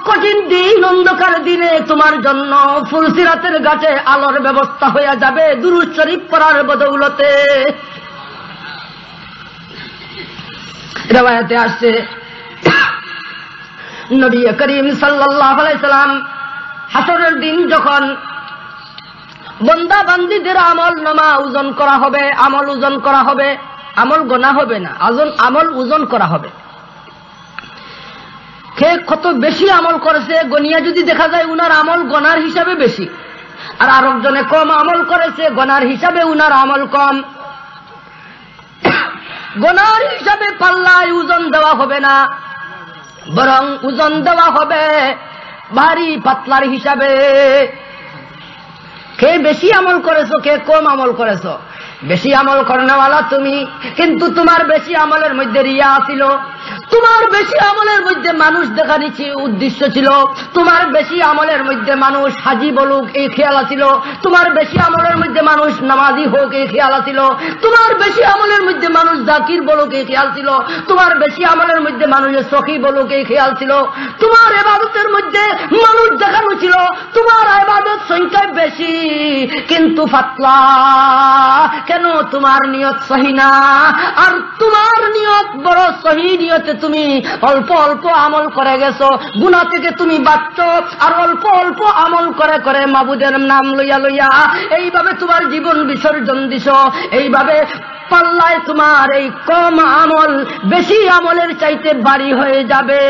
কঠিন দিন অন্ধকার দিনে তোমার জন্য ফুলসিরাতের গাছে আলোর ব্যবস্থা হয়ে যাবে দুরূদ শরীফ পড়ার বদৌলতে। riwayate আসছে নবী করিম সাল্লাল্লাহু আলাইহি সাল্লাম হাসরের দিন যখন বান্দা বান্দীদের আমল নামা ওজন করা হবে, আমল ওজন করা হবে, আমল গোনা হবে না, আমল ওজন করা হবে। কে কত বেশি আমল করেছে গনিয়া যদি দেখা যায় উনার আমল গনার হিসাবে বেশি, আর আরেকজনে কম আমল করেছে গনার হিসাবে উনার আমল কম। গনার হিসাবে পাল্লায় ওজন দেওয়া হবে না, বরং ওজন দেওয়া হবে ভারী পাতলার হিসাবে। কে বেশি আমল করেছো, কে কম আমল করেছো? বেশি আমল করনেওয়ালা তুমি, কিন্তু তোমার বেশি আমলের মধ্যে রিয়া ছিল, তোমার বেশি আমলের মধ্যে মানুষ দেখা নিচ্ছে উদ্দেশ্য ছিল, তোমার বেশি আমলের মধ্যে মানুষ হাজি বলুক এই খেয়াল ছিল, তোমার বেশি আমলের মধ্যে মানুষ নামাজি হোক এই খেয়াল ছিল, তোমার বেশি আমলের মধ্যে মানুষ জাকির বলুক এই খেয়াল ছিল, তোমার বেশি আমলের মধ্যে মানুষের সখী বলুক এই খেয়াল ছিল, তোমার ইবাদতের মধ্যে মানুষ দেখানো ছিল তোমার ইবাদত সংখ্যায় বেশি কিন্তু পাতলা। কেন? তোমার নিয়ত সহি না, আর তোমার নিয়ত বড় সহি নিয়তে তুমি অল্প অল্প আমল করে গেছো, গুনাহ থেকে তুমি বাঁচছো, আর অল্প অল্প আমল করে করে মাবুদের নাম লইয়া লইয়া এইভাবে তোমার জীবন বিসর্জন দিছো। এইভাবে পাল্লায় তোমার এই কম আমল বেশি আমলের চাইতে ভারী হয়ে যাবে।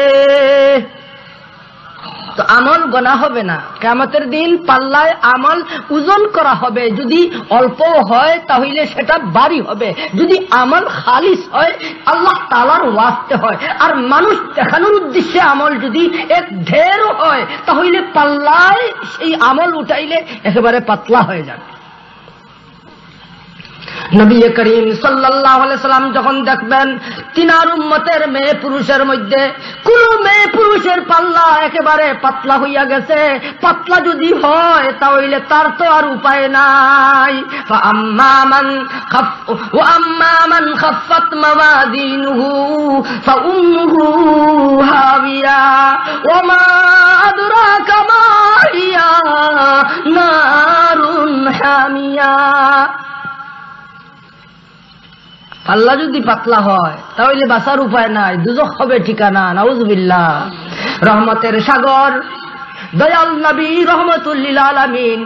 তো আমল গোনা হবে না, কিয়ামতের দিন পাল্লায় আমল ওজন করা হবে। যদি অল্প হয় তাহলে সেটা ভারী হবে, যদি আমল খালিস হয় আল্লাহ তাআলার ওয়াস্তে হয় আর মানুষ দেখানোর উদ্দেশ্যে আমল যদি এক ঢের হয় তাহলে পাল্লায় সেই আমল উঠাইলে একেবারে পাতলা হয়ে যাবে। নবী করিম সাল্লাল্লাহু আলাইহি সাল্লাম যখন দেখবেন তিনার উম্মতের মেয়ে পুরুষের মধ্যে কোন মেয়ে পুরুষের পাল্লা একেবারে পাতলা হইয়া গেছে, পাতলা যদি হয় তাহলে তার তো আর উপায় নাই। ফাআম্মা মান খাফফাত মাওয়াজিনুহু ফাউম্মুহু হাবিয়া ওয়া মা আদরাকা মা হিয়া নারুন হামিয়া। আল্লাহ যদি পাতলা হয় তাহলে বাঁচার উপায় নাই, দুজখ হবে ঠিকানা। নাউজুবিল্লাহ। রহমতের সাগর দয়াল নবী রহমতুল লিল আলামিন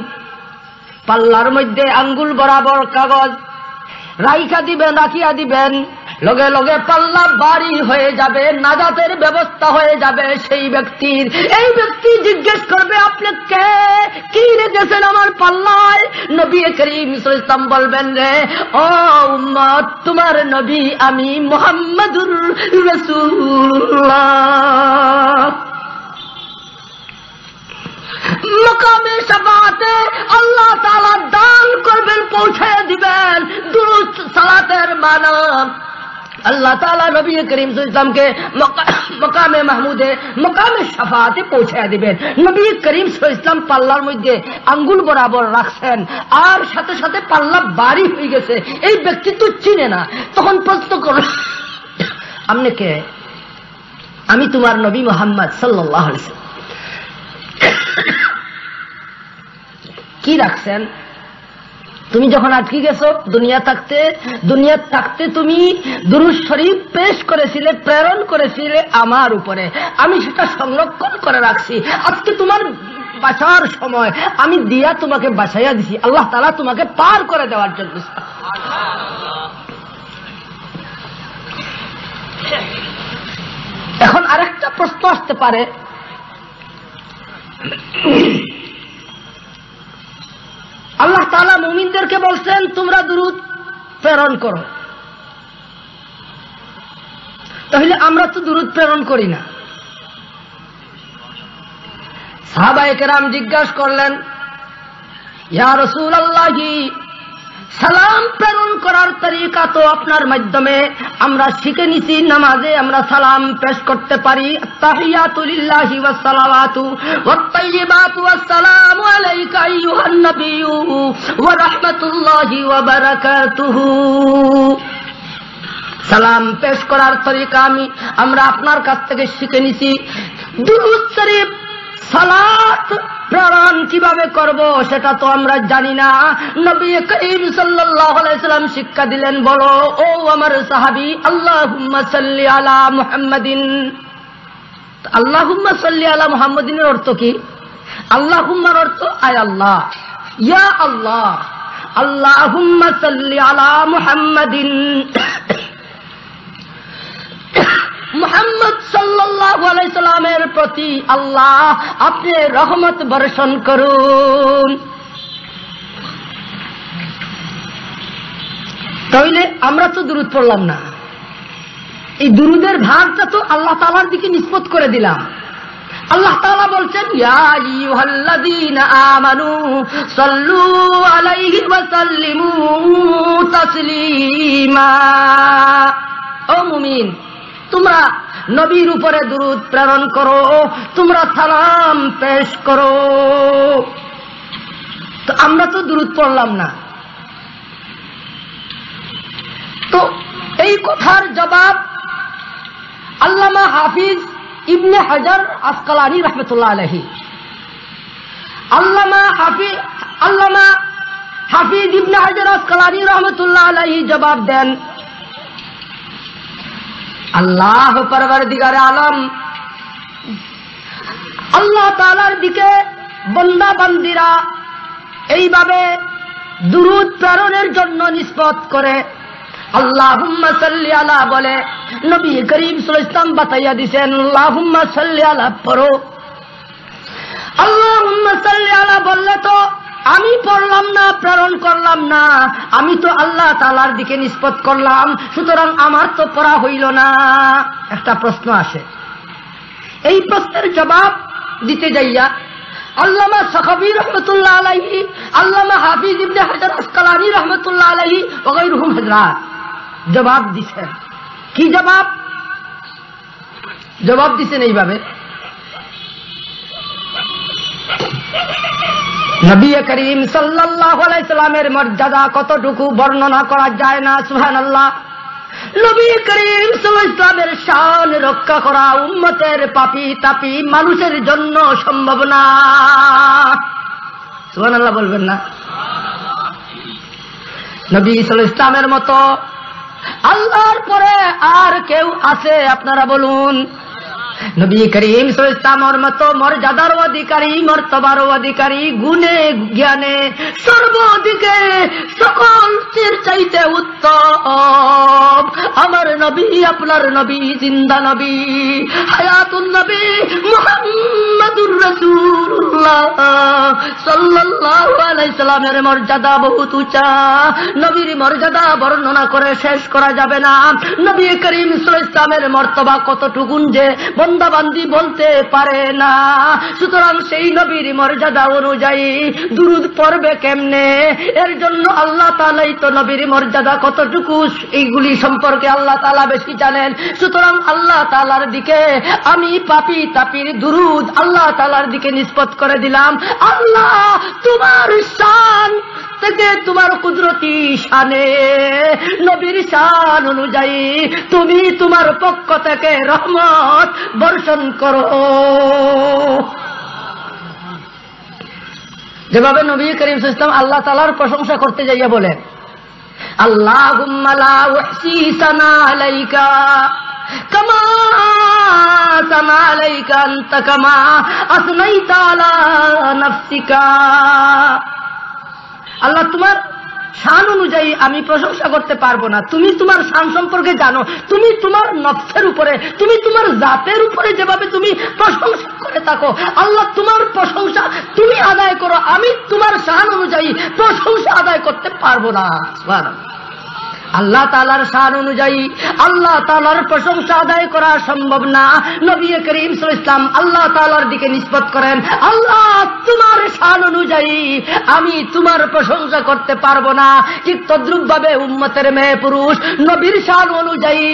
পাল্লার মধ্যে আঙ্গুল বরাবর কাগজ রাইখা দিবেন, রাখিয়া দিবেন, লগে লগে পাল্লা ভারী হয়ে যাবে, নাজাতের ব্যবস্থা হয়ে যাবে সেই ব্যক্তির। এই ব্যক্তি জিজ্ঞেস করবে আপনি কে, কি রেখেছেন আমার পাল্লায়? নবী করিম সাল্লাল্লাহু আলাইহি ওয়াসাল্লাম বলবেন রে ও উম্মত, তোমার নবী আমি মুহাম্মাদুর রাসূলুল্লাহ। মকামে শাফাআতে আল্লাহ তাআলা দান করবেন, পৌঁছায় দিবেন দুরূদ সালাতের মানা। আল্লাহ তাআলা নবী করিম সাল্লাল্লাহু আলাইহি ওয়াসাল্লামকে মকামে মাহমুদে মকামে শাফাআতে পৌঁছায় দিবেন। নবী করিম সাল্লাল্লাহু আলাইহি ওয়াসাল্লাম পাল্লার মধ্যে আঙ্গুল বরাবর রাখছেন আর সাথে সাথে পাল্লা ভারী হয়ে গেছে। এই ব্যক্তি তো চিনে না, তখন প্রশ্ন করল আপনি কে? আমি তোমার নবী মুহাম্মদ সাল্লাল্লাহু আলাইহি ওয়াসাল্লাম। কি রাখছেন? তুমি যখন আটকে গেছো দুনিয়া থাকতে তুমি দুরূদ শরীফ পেশ করেছিলে, প্রেরণ করেছিলে আমার উপরে, আমি সেটা সংরক্ষণ করে রাখছি। আজকে তোমার বাঁচার সময় আমি দিয়া তোমাকে বাঁচাইয়া দিছি, আল্লাহ তাআলা তোমাকে পার করে দেওয়ার জন্য। এখন আরেকটা প্রশ্ন আসতে পারে, আল্লাহ তাআলা মুমিনদেরকে বলছেন তোমরা দুরূদ প্রেরণ করো, তাহলে আমরা তো দুরূদ প্রেরণ করি না। সাহাবায়ে কেরাম জিজ্ঞাসা করলেন ইয়া রাসূলুল্লাহ, সালাম প্রেরণ করার তরিকা তো আপনার মাধ্যমে আমরা শিখে নিছি, নামাজে আমরা সালাম পেশ করতে পারি, তাহিয়াতু লিল্লাহি ওয়াস সালাওয়াতু ওয়াত তাইয়্যিবাতু ওয়াস সালামু আলাইকা আইয়ুহান নাবিয়্যু ওয়া রাহমাতুল্লাহি ওয়া বারাকাতুহু। সালাম পেশ করার তরিকা আমরা আপনার কাছ থেকে শিখে নিছি। দুরূদ শরীফ সালাত প্রেরণ কিভাবে করব সেটা তো আমরা জানি না। নবী করিম সাল্লাল্লাহু আলাইহি ওয়াসাল্লাম শিক্ষা দিলেন, বলো ও আমার সাহাবী, আল্লাহুম্মা সাল্লি আলা মুহাম্মাদিন। আল্লাহুম্মা সাল্লি আলা মুহাম্মাদিনের অর্থ কি? আল্লাহুম্মার অর্থ আয় আল্লাহ, ইয়া আল্লাহ, আল্লাহুম্মা সাল্লি আলা মুহাম্মাদিন। মুহাম্মদ সাল্লাল্লাহু আলাইহি সাল্লামের প্রতি আল্লাহ আপনি রহমত বর্ষণ করুন। তাহলে আমরা তো দুরূদ পড়লাম না, এই দুরূদের ভাগটা তো আল্লাহ তাআলার দিকে নিসবত করে দিলাম। আল্লাহ তাআলা বলছেন ইয়া আইয়ুহাল্লাযীনা আমানু সাল্লু আলাইহি ওয়া সাল্লিমু তাসলিমা। ও মুমিন, তোমরা নবীর উপরে দুরূদ প্রেরণ করো, তোমরা সালাম পেশ করো। তো আমরা তো দুরূদ পড়লাম না। তো এই কথার জবাব আল্লামা হাফিজ ইবনে হাজার আসকালানী রহমতুল্লাহ আলাইহি, আল্লামা হাফিজ ইবনে হাজার আসকালানী রহমতুল্লাহ আলাইহি জবাব দেন, আল্লাহ পরওয়ারদিগারে আলম আল্লাহ তাআলার দিকে বান্দা বান্দীরা এইভাবে দুরূদ প্রেরণের জন্য নিসবত করে আল্লাহুম্মা সাল্লি আলা বলে। নবী করিম সাল্লাল্লাহু আলাইহি ওয়াসাল্লাম বাতাইয়া দিয়েছেন আল্লাহুম্মা সাল্লি আলা পড়ো। আল্লাহুম্মা সাল্লি আলা বললে তো আমি পড়লাম না, প্রেরণ করলাম না, আমি তো আল্লাহ তাআলার দিকে নিসবত করলাম, সুতরাং আমার তো পড়া হইল না। একটা প্রশ্ন আসে, এই প্রশ্নের জবাব দিতে যাইয়া আল্লামা সাখাবী রহমতুল্লাহ আলাইহি, আল্লামা হাফিজ ইবনে হাজার আসকালানী রহমতুল্লাহ আলাইহি ওয়া গায়রুহুম হযরত জবাব দিছেন। কি জবাব দিছেন এইভাবে, নবী করিম সাল্লাল্লাহু আলাইহি সাল্লামের মর্যাদা কতটুকু বর্ণনা করা যায় না। সুবহানাল্লাহ। নবী করিম সাল্লাল্লাহু আলাইহি সাল্লামের শান রক্ষা করা উম্মতের পাপী তাপী মানুষের জন্য সম্ভব না। সুবহানাল্লাহ বলবেন না? নবী সাল্লাল্লাহু আলাইহি সাল্লামের মতো আল্লাহর পরে আর কেউ আছে? আপনারা বলুন। নবী করিম সাল্লাল্লাহু আলাইহি ওয়াসাল্লামের মতো মর্যাদার অধিকারী, মর্তবার অধিকারী, গুণে জ্ঞানে সর্বদিকে সকলের চাইতে উত্তম আমার নবী, আপনার নবী, জিন্দা নবী, হায়াতুন নবী মুহাম্মাদুর রাসূলুল্লাহ সাল্লাল্লাহু আলাইহি সাল্লামের মর্যাদা বহুত উঁচা। নবীর মর্যাদা বর্ণনা করে শেষ করা যাবে না। নবী করিম সাল্লাল্লাহু আলাইহি ওয়াসাল্লামের মর্তবা কতটুকু যে বান্দাবান্দি বলতে পারে না। সুতরাং সেই নবীর মর্যাদা অনুযায়ী দুরূদ পড়বে কেমনে? এর জন্য আল্লাহ তাআলাই তো নবীর মর্যাদা কতটুকু এইগুলি সম্পর্কে আল্লাহ তাআলা বেশি জানেন। সুতরাং আল্লাহ তাআলার দিকে আমি পাপী তাপীর দুরূদ আল্লাহ তাআলার দিকে নিসবত করে দিলাম। আল্লাহ তোমার শান থেকে, তোমার কুদরতি শানে, নবীর শান অনুযায়ী তুমি তোমার পক্ষ থেকে রহমত বর্ষণ করো। যেভাবে নবী করিম সাল্লাল্লাহু আলাইহি ওয়াসাল্লাম আল্লাহ তাআলার প্রশংসা করতে যাইয়া বলেন, আল্লাহুম্মা লা উহসি সানা আলাইকা কামা সানা আলাইকা আনতা কামা আসনাইতা আলা নাফসিকা। আল্লাহ তোমার শান অনুযায়ী আমি প্রশংসা করতে পারবো না। তুমি তোমার শান সম্পর্কে জানো, তুমি তোমার নফসের উপরে, তুমি তোমার জাতের উপরে যেভাবে তুমি প্রশংসা করে থাকো, আল্লাহ তোমার প্রশংসা তুমি আদায় করো, আমি তোমার শান অনুযায়ী প্রশংসা আদায় করতে পারবো না। সুবহানাল্লাহ। আল্লাহ তাআলার শান অনুযায়ী আল্লাহ তাআলার প্রশংসা আদায় করা সম্ভব না। নবী করিম সাল্লাল্লাহু আলাইহি ওয়াসাল্লাম আল্লাহ তাআলার দিকে নিসবত করেন, আল্লাহ তোমার শান অনুযায়ী আমি তোমার প্রশংসা করতে পারবো না। ঠিক তদ্রূপ ভাবে উম্মতের মেয়ে পুরুষ নবীর শান অনুযায়ী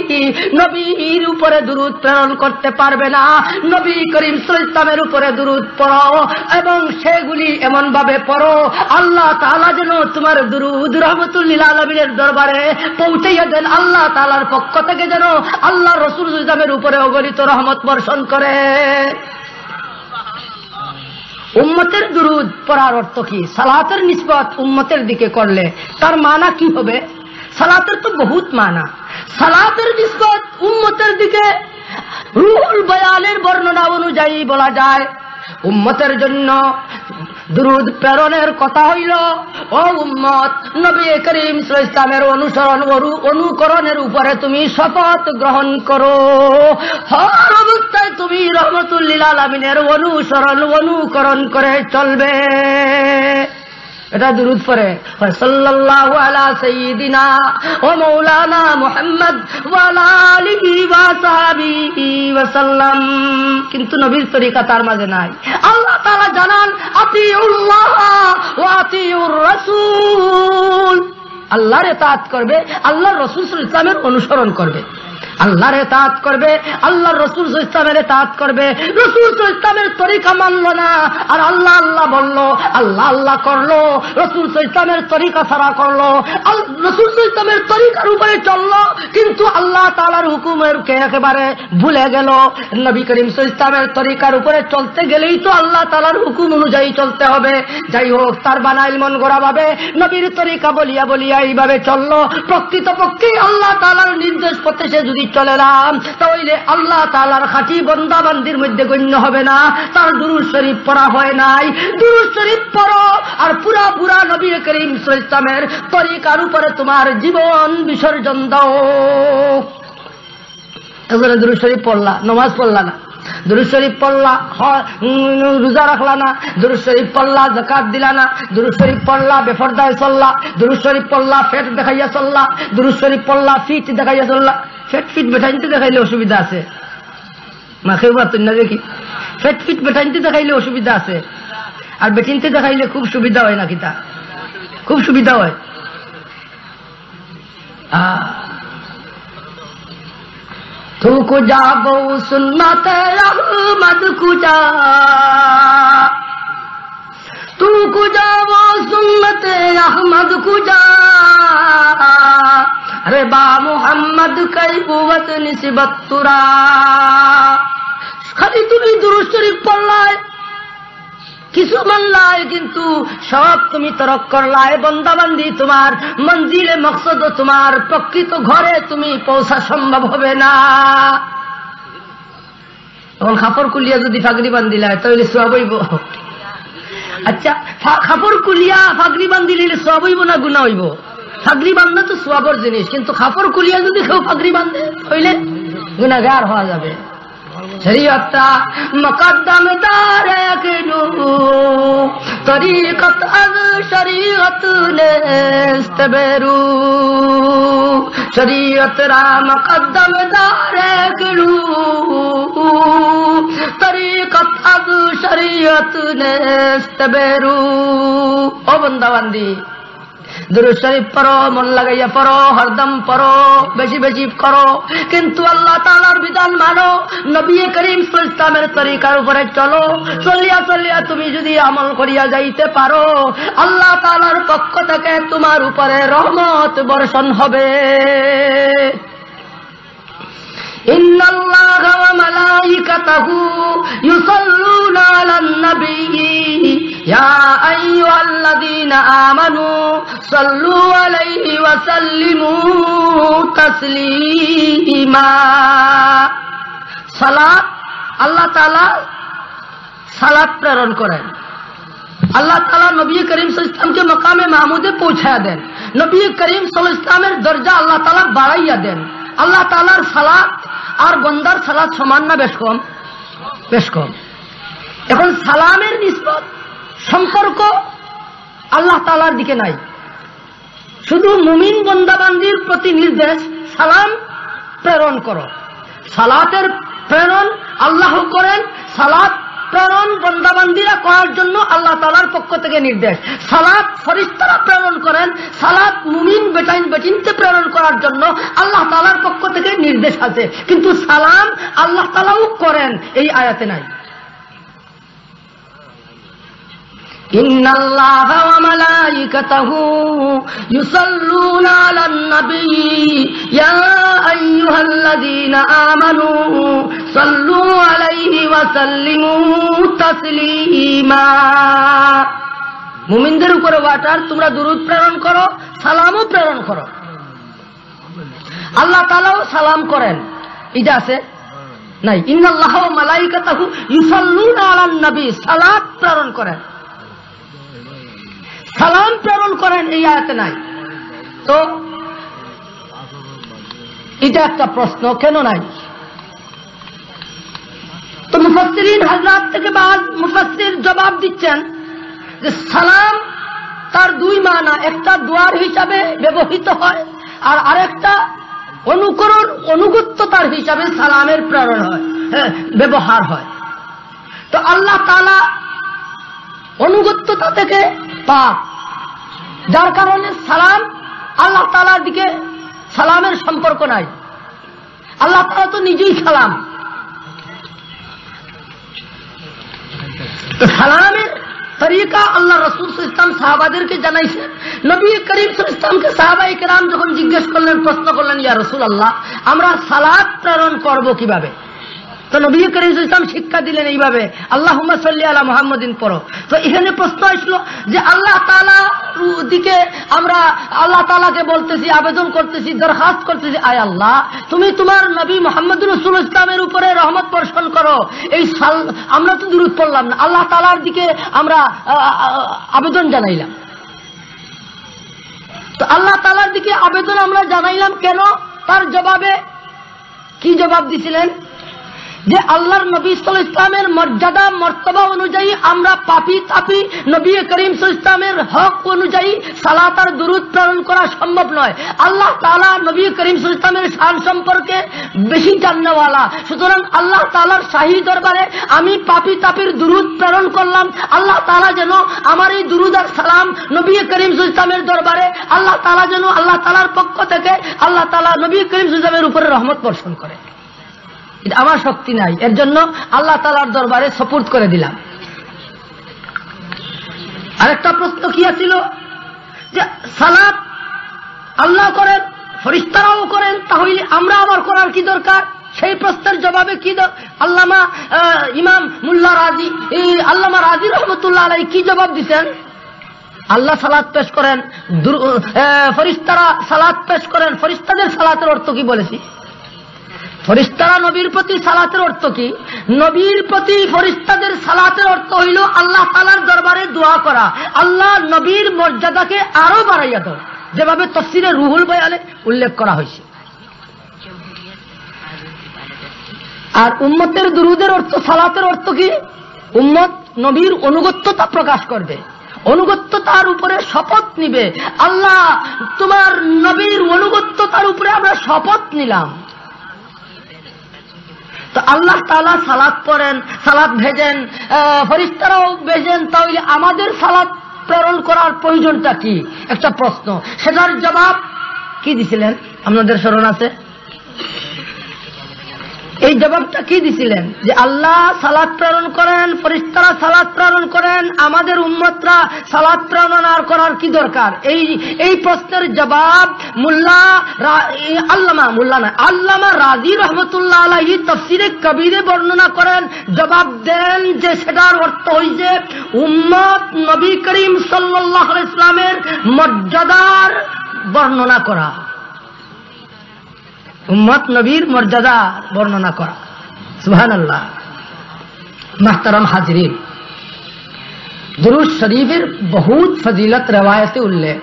নবীর উপরে দুরূদ প্রেরণ করতে পারবে না। নবী করিম সাল্লাল্লাহু আলাইহি ওয়াসাল্লামের উপরে দুরূদ পড়ো এবং সেগুলি এমন ভাবে পড়ো আল্লাহ তাআলা যেন তোমার দুরূদ রাহমাতুল লিল আলামিনের দরবারে পৌঁছাইয়া দেন। আল্লাহ তাআলার পক্ষ থেকে যেন আল্লাহ রাসূল সাল্লাল্লাহু আলাইহি ওয়াসাল্লামের উপরে অগণিত রহমত বর্ষণ করে। উম্মতের দুরূদ পড়ার অর্থ কি? সালাতের নিসবত উম্মতের দিকে করলে তার মানা কি হবে? সালাতের তো বহুত মানা। সালাতের নিসবত উম্মতের দিকে রুহুল বয়ানের বর্ণনা অনুযায়ী বলা যায়, উম্মতের জন্য দুরূদ প্রেরণের কথা হইল, ও উম্মত, নবী করিম সাল্লাল্লাহু আলাইহি ওয়াসাল্লামের অনুসরণ অনুকরণের উপরে তুমি শপথ গ্রহণ করো। হর অবস্থায় তুমি রহমতুল লিল আলামিনের অনুকরণ করে চলবে। এটা দুরূদ পড়ে সাল্লাল্লাহু আলা সাইয়্যিদিনা ওয়া মাওলানা মুহাম্মদ ওয়া আলা আলিহি ওয়া সাহবিহি ওয়া সাল্লাম। কিন্তু নবীর তরিকা তার মাঝে নাই। আল্লাহ তাআলা জানান আতিউল্লাহ ওয়া আতিউর রাসূল, আল্লাহর ইতাআত করবে, আল্লাহর রাসূল সাল্লাল্লাহু আলাইহি ওয়াসাল্লামের অনুসরণ করবে। আল্লাহর ইতাআত করবে, আল্লাহর রাসূল সাল্লাল্লাহু আলাইহি ওয়াসাল্লামের ইতাআত করবে। রাসূল সাল্লাল্লাহু আলাইহি ওয়াসাল্লামের তরিকা মানলো না, আর আল্লাহ আল্লাহ বললো, আল্লাহ আল্লাহ করলো, রাসূল সাল্লাল্লাহু আলাইহি ওয়াসাল্লামের তরিকা ছাড়া করলো, রাসূল সাল্লাল্লাহু আলাইহি ওয়াসাল্লামের তরিকার উপরে চললো, কিন্তু আল্লাহ তাআলার হুকুমকে একেবারে ভুলে গেল। নবী করিম সাল্লাল্লাহু আলাইহি ওয়াসাল্লামের তরিকার উপরে চলতে গেলেই তো আল্লাহ তাআলার হুকুম অনুযায়ী চলতে হবে। যাই হোক, তার বানাইল মন গড়া ভাবে নবীর তরিকা বলিয়া বলিয়া এইভাবে চললো। প্রকৃতপক্ষে আল্লাহ তাআলার নির্দেশ পথে সে যদি চলে না, তাহলে আল্লাহ তাআলার খাঁটি বান্দা বান্দির মধ্যে গণ্য হবে না। তার দুরূদ শরীফ পড়া হয় নাই। দুরূদ শরীফ পড়ো আর পুরা পুরা নবী করিম সাল্লাল্লাহু আলাইহি ওয়াসাল্লামের তরিকার উপরে তোমার জীবন বিসর্জন দাও। এজন্য দুরূদ শরীফ পড়লা, নামাজ পড়লা না, দুরূদ শরীফ পড়লা, রোজা রাখলা না, দুরূদ শরীফ পড়লা, যাকাত দিলা না, দুরূদ শরীফ পড়লা, বেপরদায় চললা, দুরূদ শরীফ পড়লা, পেট দেখাইয়া চললা, দুরূদ শরীফ পড়লা, ফিট দেখাইয়া চললা। ফেট ফিট বেটাইনতে দেখাইলে অসুবিধা আছে, মাখেও পারতেন না দেখি। ফেট ফিট বেটাইনতে দেখাইলে অসুবিধা আছে, আর বেটিনতে দেখাইলে খুব সুবিধা হয় নাকি? তা খুব সুবিধা হয়। তু কুজা বউ সুন্নতে আহমদ কুজা, তু কুজা বউ সুন্নতে আহমদ কুজা, রে বা মুহাম্মদ কৈবুবত নিসবত তুরা। খালি তুমি দুরূদ শরীফ পড়লাই, কিছু মানলাই, কিন্তু সব তুমি তরক করলাই। বন্দাবান্দি তোমার মঞ্জিলে মকসদ, তোমার প্রকৃত ঘরে তুমি পৌঁছা সম্ভব হবে না। তখন কাপড় কুলিয়া যদি ফাগড়ি বান্ধিলাই তাহলে সওয়াব হইব। আচ্ছা, কাপড় কুলিয়া ফাগড়ি বান্ধিলে সওয়াব হইব না গুনাহ হইব? ফাগড়ি বান্ধা তো সওয়াবের জিনিস, কিন্তু কাপড় কুলিয়া যদি কেউ ফাগড়ি বান্ধে তাহলে গুনাহগার হওয়া যাবে। শরীয়তটা মুকদ্দম দারে কেনু, তরিকত আজ শরীয়ত নেস্ত বেরু, শরীয়তরা মুকদ্দম দারে কেনু, তরিকত আজ শরীয়ত নেস্ত বেরু। ও বান্দাবান্দি, দুরূদ শরীফ পড়ো, মন লাগাইয়া পড়ো, হরদম পড়ো, বেশি বেশি করো, কিন্তু আল্লাহ তাআলার বিধান মানো, নবী করিম সাল্লাল্লাহু আলাইহি ওয়াসাল্লামের তরিকার উপরে চলো। চলিয়া চলিয়া তুমি যদি আমল করিয়া যাইতে পারো, আল্লাহ তাআলার পক্ষ থেকে তোমার উপরে রহমত বর্ষণ হবে। ইন্নাল্লাহা ওয়া মালাইকাতাহু ইউসাল্লুনা আলান নাবিয়্যি ইয়া আইয়ুহাল্লাযীনা আমানু সাল্লু আলাইহি ওয়া সাল্লিমু তাসলিমা। সালাত, আল্লাহ তাআলা সালাত প্রেরণ করেন। আল্লাহ তাআলা নবী করিম সাল্লাল্লাহু আলাইহি ওয়াসাল্লামকে মাকামে মাহমুদে পৌঁছায়া দেন। নবী করিম সাল্লাল্লাহু আলাইহি ওয়াসাল্লামের দরজা আল্লাহ তাআলা বাড়াইয়া দেন। আল্লাহ তাআলার সালাত আর বন্দার সালাত সমান না বেশ কম? বেশ কম। এখন সালামের নিসবত, সম্পর্ক আল্লাহ তাআলার দিকে নাই, শুধু মুমিন বন্দাবান্দির প্রতি নির্দেশ সালাম প্রেরণ করো। সালাতের প্রেরণ আল্লাহ করেন, সালাত প্রেরণ বন্দাবান্দিরা করার জন্য আল্লাহ তাআলার পক্ষ থেকে নির্দেশ। সালাত ফেরেশতারা প্রেরণ করেন, সালাত মুমিন বেটাইন বেটিনতে প্রেরণ করার জন্য আল্লাহ তাআলার পক্ষ থেকে নির্দেশ আছে, কিন্তু সালাম আল্লাহ তাআলাও করেন, এই আয়াতে নাই। ইন্নাল্লাহা ওয়া মালাইকাতাহু ইউসাল্লুনা আলান নাবিয়্যি ইয়া আইয়ুহাল্লাযীনা আমানু সাল্লু আলাইহি ওয়া সাল্লিমু তাসলিমা। মুমিনদের উপরে ওয়াটার তোমরা দুরূদ প্রেরণ করো, সালামও প্রেরণ করো। আল্লাহ তাআলাও সালাম করেন, এটা আছে নাই? ইন্নাল্লাহা ওয়া মালাইকাতাহু ইউসাল্লুনা আলান নবী, সালাত প্রেরণ করেন, সালাম প্রেরণ করেন, এই আয়াতে নাই। তো এটা একটা প্রশ্ন, কেন নাই? তো মুফাসসিরিন হযরত থেকে বাদ মুফাসসির জবাব দিচ্ছেন যে সালাম তার দুই মানা, একটা দোয়ার হিসাবে ব্যবহৃত হয়, আর আরেকটা অনুকরণ অনুগত্যতার হিসাবে সালামের প্রেরণ হয়, ব্যবহার হয়। তো আল্লাহ তাআলা অনুগত্যতা থেকে পাক, যার কারণে সালাম আল্লাহ তাআলার দিকে সালামের সম্পর্ক নাই। আল্লাহ তাআলা তো নিজেই সালাম। সালামের তরিকা আল্লাহ রাসূল সাল্লাল্লাহু আলাইহি ওয়াসাল্লাম সাহাবাদেরকে জানাইছেন। নবী করিম সাল্লাল্লাহু আলাইহি ওয়াসাল্লামকে সাহাবায়ে কেরাম যখন জিজ্ঞেস করলেন, প্রশ্ন করলেন, ইয়া রাসূলুল্লাহ আমরা সালাত প্রেরণ করব কিভাবে? তো নবী করিম সাল্লাল্লাহু আলাইহি ওয়াসাল্লাম শিক্ষা দিলেন এইভাবে, আল্লাহুম্মা সাল্লি আলা মুহাম্মাদিন পড়ো। তো এখানে প্রশ্ন আসলো যে আল্লাহ তাআলার দিকে আমরা আল্লাহ তাআলাকে বলতেছি, আবেদন করতেছি, দরখাস্ত করতেছি, আয় আল্লাহ তুমি তোমার নবী মুহাম্মদুর রাসূলুল্লাহ ইসলামের উপরে রহমত বর্ষণ করো। এই আমরা তো দুরূদ পড়লাম না, আল্লাহ তাআলার দিকে আমরা আবেদন জানাইলাম। তো আল্লাহ তাআলার দিকে আবেদন আমরা জানাইলাম কেন? তার জবাবে কি জবাব দিছিলেন? যে আল্লাহর নবী সাল্লাল্লাহু আলাইহি ওয়াসাল্লামের মর্যাদা মর্তবা অনুযায়ী আমরা পাপী তাপী নবী করিম সাল্লাল্লাহু আলাইহি ওয়াসাল্লামের হক অনুযায়ী সালাত আর দুরূদ প্রেরণ করা সম্ভব নয়। আল্লাহ তাআলা নবী করিম সাল্লাল্লাহু আলাইহি ওয়াসাল্লামের শান সম্পর্কে বেশি জাননেওয়ালা, সুতরাং আল্লাহ তাআলার শাহী দরবারে আমি পাপী তাপীর দুরূদ প্রেরণ করলাম। আল্লাহ তাআলা যেন আমার এই দুরূদ আর সালাম নবী করিম সাল্লাল্লাহু আলাইহি ওয়াসাল্লামের দরবারে আল্লাহ তাআলা যেন আল্লাহ তাআলার পক্ষ থেকে আল্লাহ তাআলা নবী করিম সাল্লাল্লাহু আলাইহি ওয়াসাল্লামের উপরে রহমত বর্ষণ করে। এটা আমার শক্তি নাই, এর জন্য আল্লাহ তাআলার দরবারে সুপুর্দ করে দিলাম। আরেকটা প্রশ্ন কি ছিল যে সালাত আল্লাহ করেন, ফেরেশতারাও করেন, তাহলে আমরা আবার করার কি দরকার? সেই প্রশ্নের জবাবে কি আল্লামা ইমাম মুল্লা রাজি আল্লামা রাজি রহমতুল্লাহ আলাইহি কি জবাব দিতেন? আল্লাহ সালাত পেশ করেন, ফেরেশতারা সালাত পেশ করেন। ফেরেশতাদের সালাতের অর্থ কি বলেছি? ফেরেশতারা নবীর প্রতি সালাতের অর্থ কি? নবীর প্রতি ফেরেশতাদের সালাতের অর্থ হইল আল্লাহ তাআলার দরবারে দোয়া করা, আল্লাহ নবীর মর্যাদাকে আরো বাড়াইয়া দাও, যেভাবে তাফসীরে রুহুল বয়ানে উল্লেখ করা হয়েছে। আর উম্মতের দুরূদের অর্থ, সালাতের অর্থ কি? উম্মত নবীর অনুগত্যতা প্রকাশ করবে, অনুগত্যতার উপরে শপথ নিবে। আল্লাহ তোমার নবীর অনুগত্যতার উপরে আমরা শপথ নিলাম। তো আল্লাহ তাআলা সালাত পড়েন, সালাত ভেজেন, ফেরেশতারাও ভেজেন, তাহলে আমাদের সালাত প্রেরণ করার প্রয়োজনটা কি? একটা প্রশ্ন। সেটার জবাব কি দিছিলেন আপনাদের স্মরণ আছে? এই জবাবটা কি দিছিলেন? যে আল্লাহ সালাত প্রেরণ করেন, ফেরেশতারা সালাত প্রেরণ করেন, আমাদের উম্মতরা সালাত প্রেরণ আর করার কি দরকার? এই প্রশ্নের জবাব আল্লামা রাজি রহমতুল্লাহ আলাইহি তাফসীরে কবীরে বর্ণনা করেন, জবাব দেন যে সেটার অর্থ হইছে উম্মত নবী করিম সাল্লাল্লাহু আলাইহি ওয়াসাল্লামের মর্যাদার বর্ণনা করা, উম্মত নবীর মর্যাদার বর্ণনা করা। সুবহানাল্লাহ। মুহতারাম হাজিরিন, দুরূদ শরীফের বহুত ফজিলত রওয়ায়াতে উল্লেখ।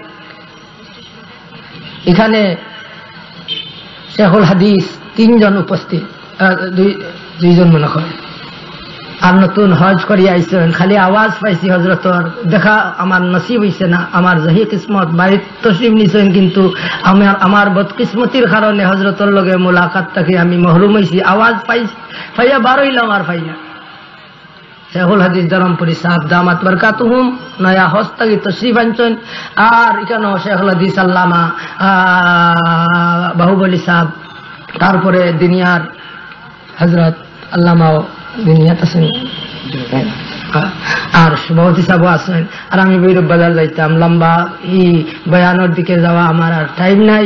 এখানে শেখুল হাদিস তিনজন উপস্থিত, দুইজন মনে করেন, আর নতুন হজ করিয়া আইসেন, খালি আওয়াজ পাইছি হজরতর, দেখা আমার নসিব হইছে না, আমার জহি কিসমত বাড়ির তশরিফ নিছেন, কিন্তু আমার বদকিসমতির কারণে হজরতর লগে মোলাকাত থেকে আমি মহরুম হইছি। আওয়াজ পাইয়া বার হইলাম আর পাই না। শেখুল হাদিস ধরমপুরি সাহেব দামাত বরকাতুহুম নয়া হজ থেকে তশরিফ আনছেন। আর এখানে শেখুল হাদিস আল্লামা বাহুবলী সাহেব, তারপরে দুনিয়ার হজরত আল্লামাও দুনিয়াতে আছেন, আর সভাপতি সাহেব আছেন। আর আমি বৈরব বাজার যাইতাম, লম্বা এই বয়ানোর দিকে যাওয়া আমার আর টাইম নাই।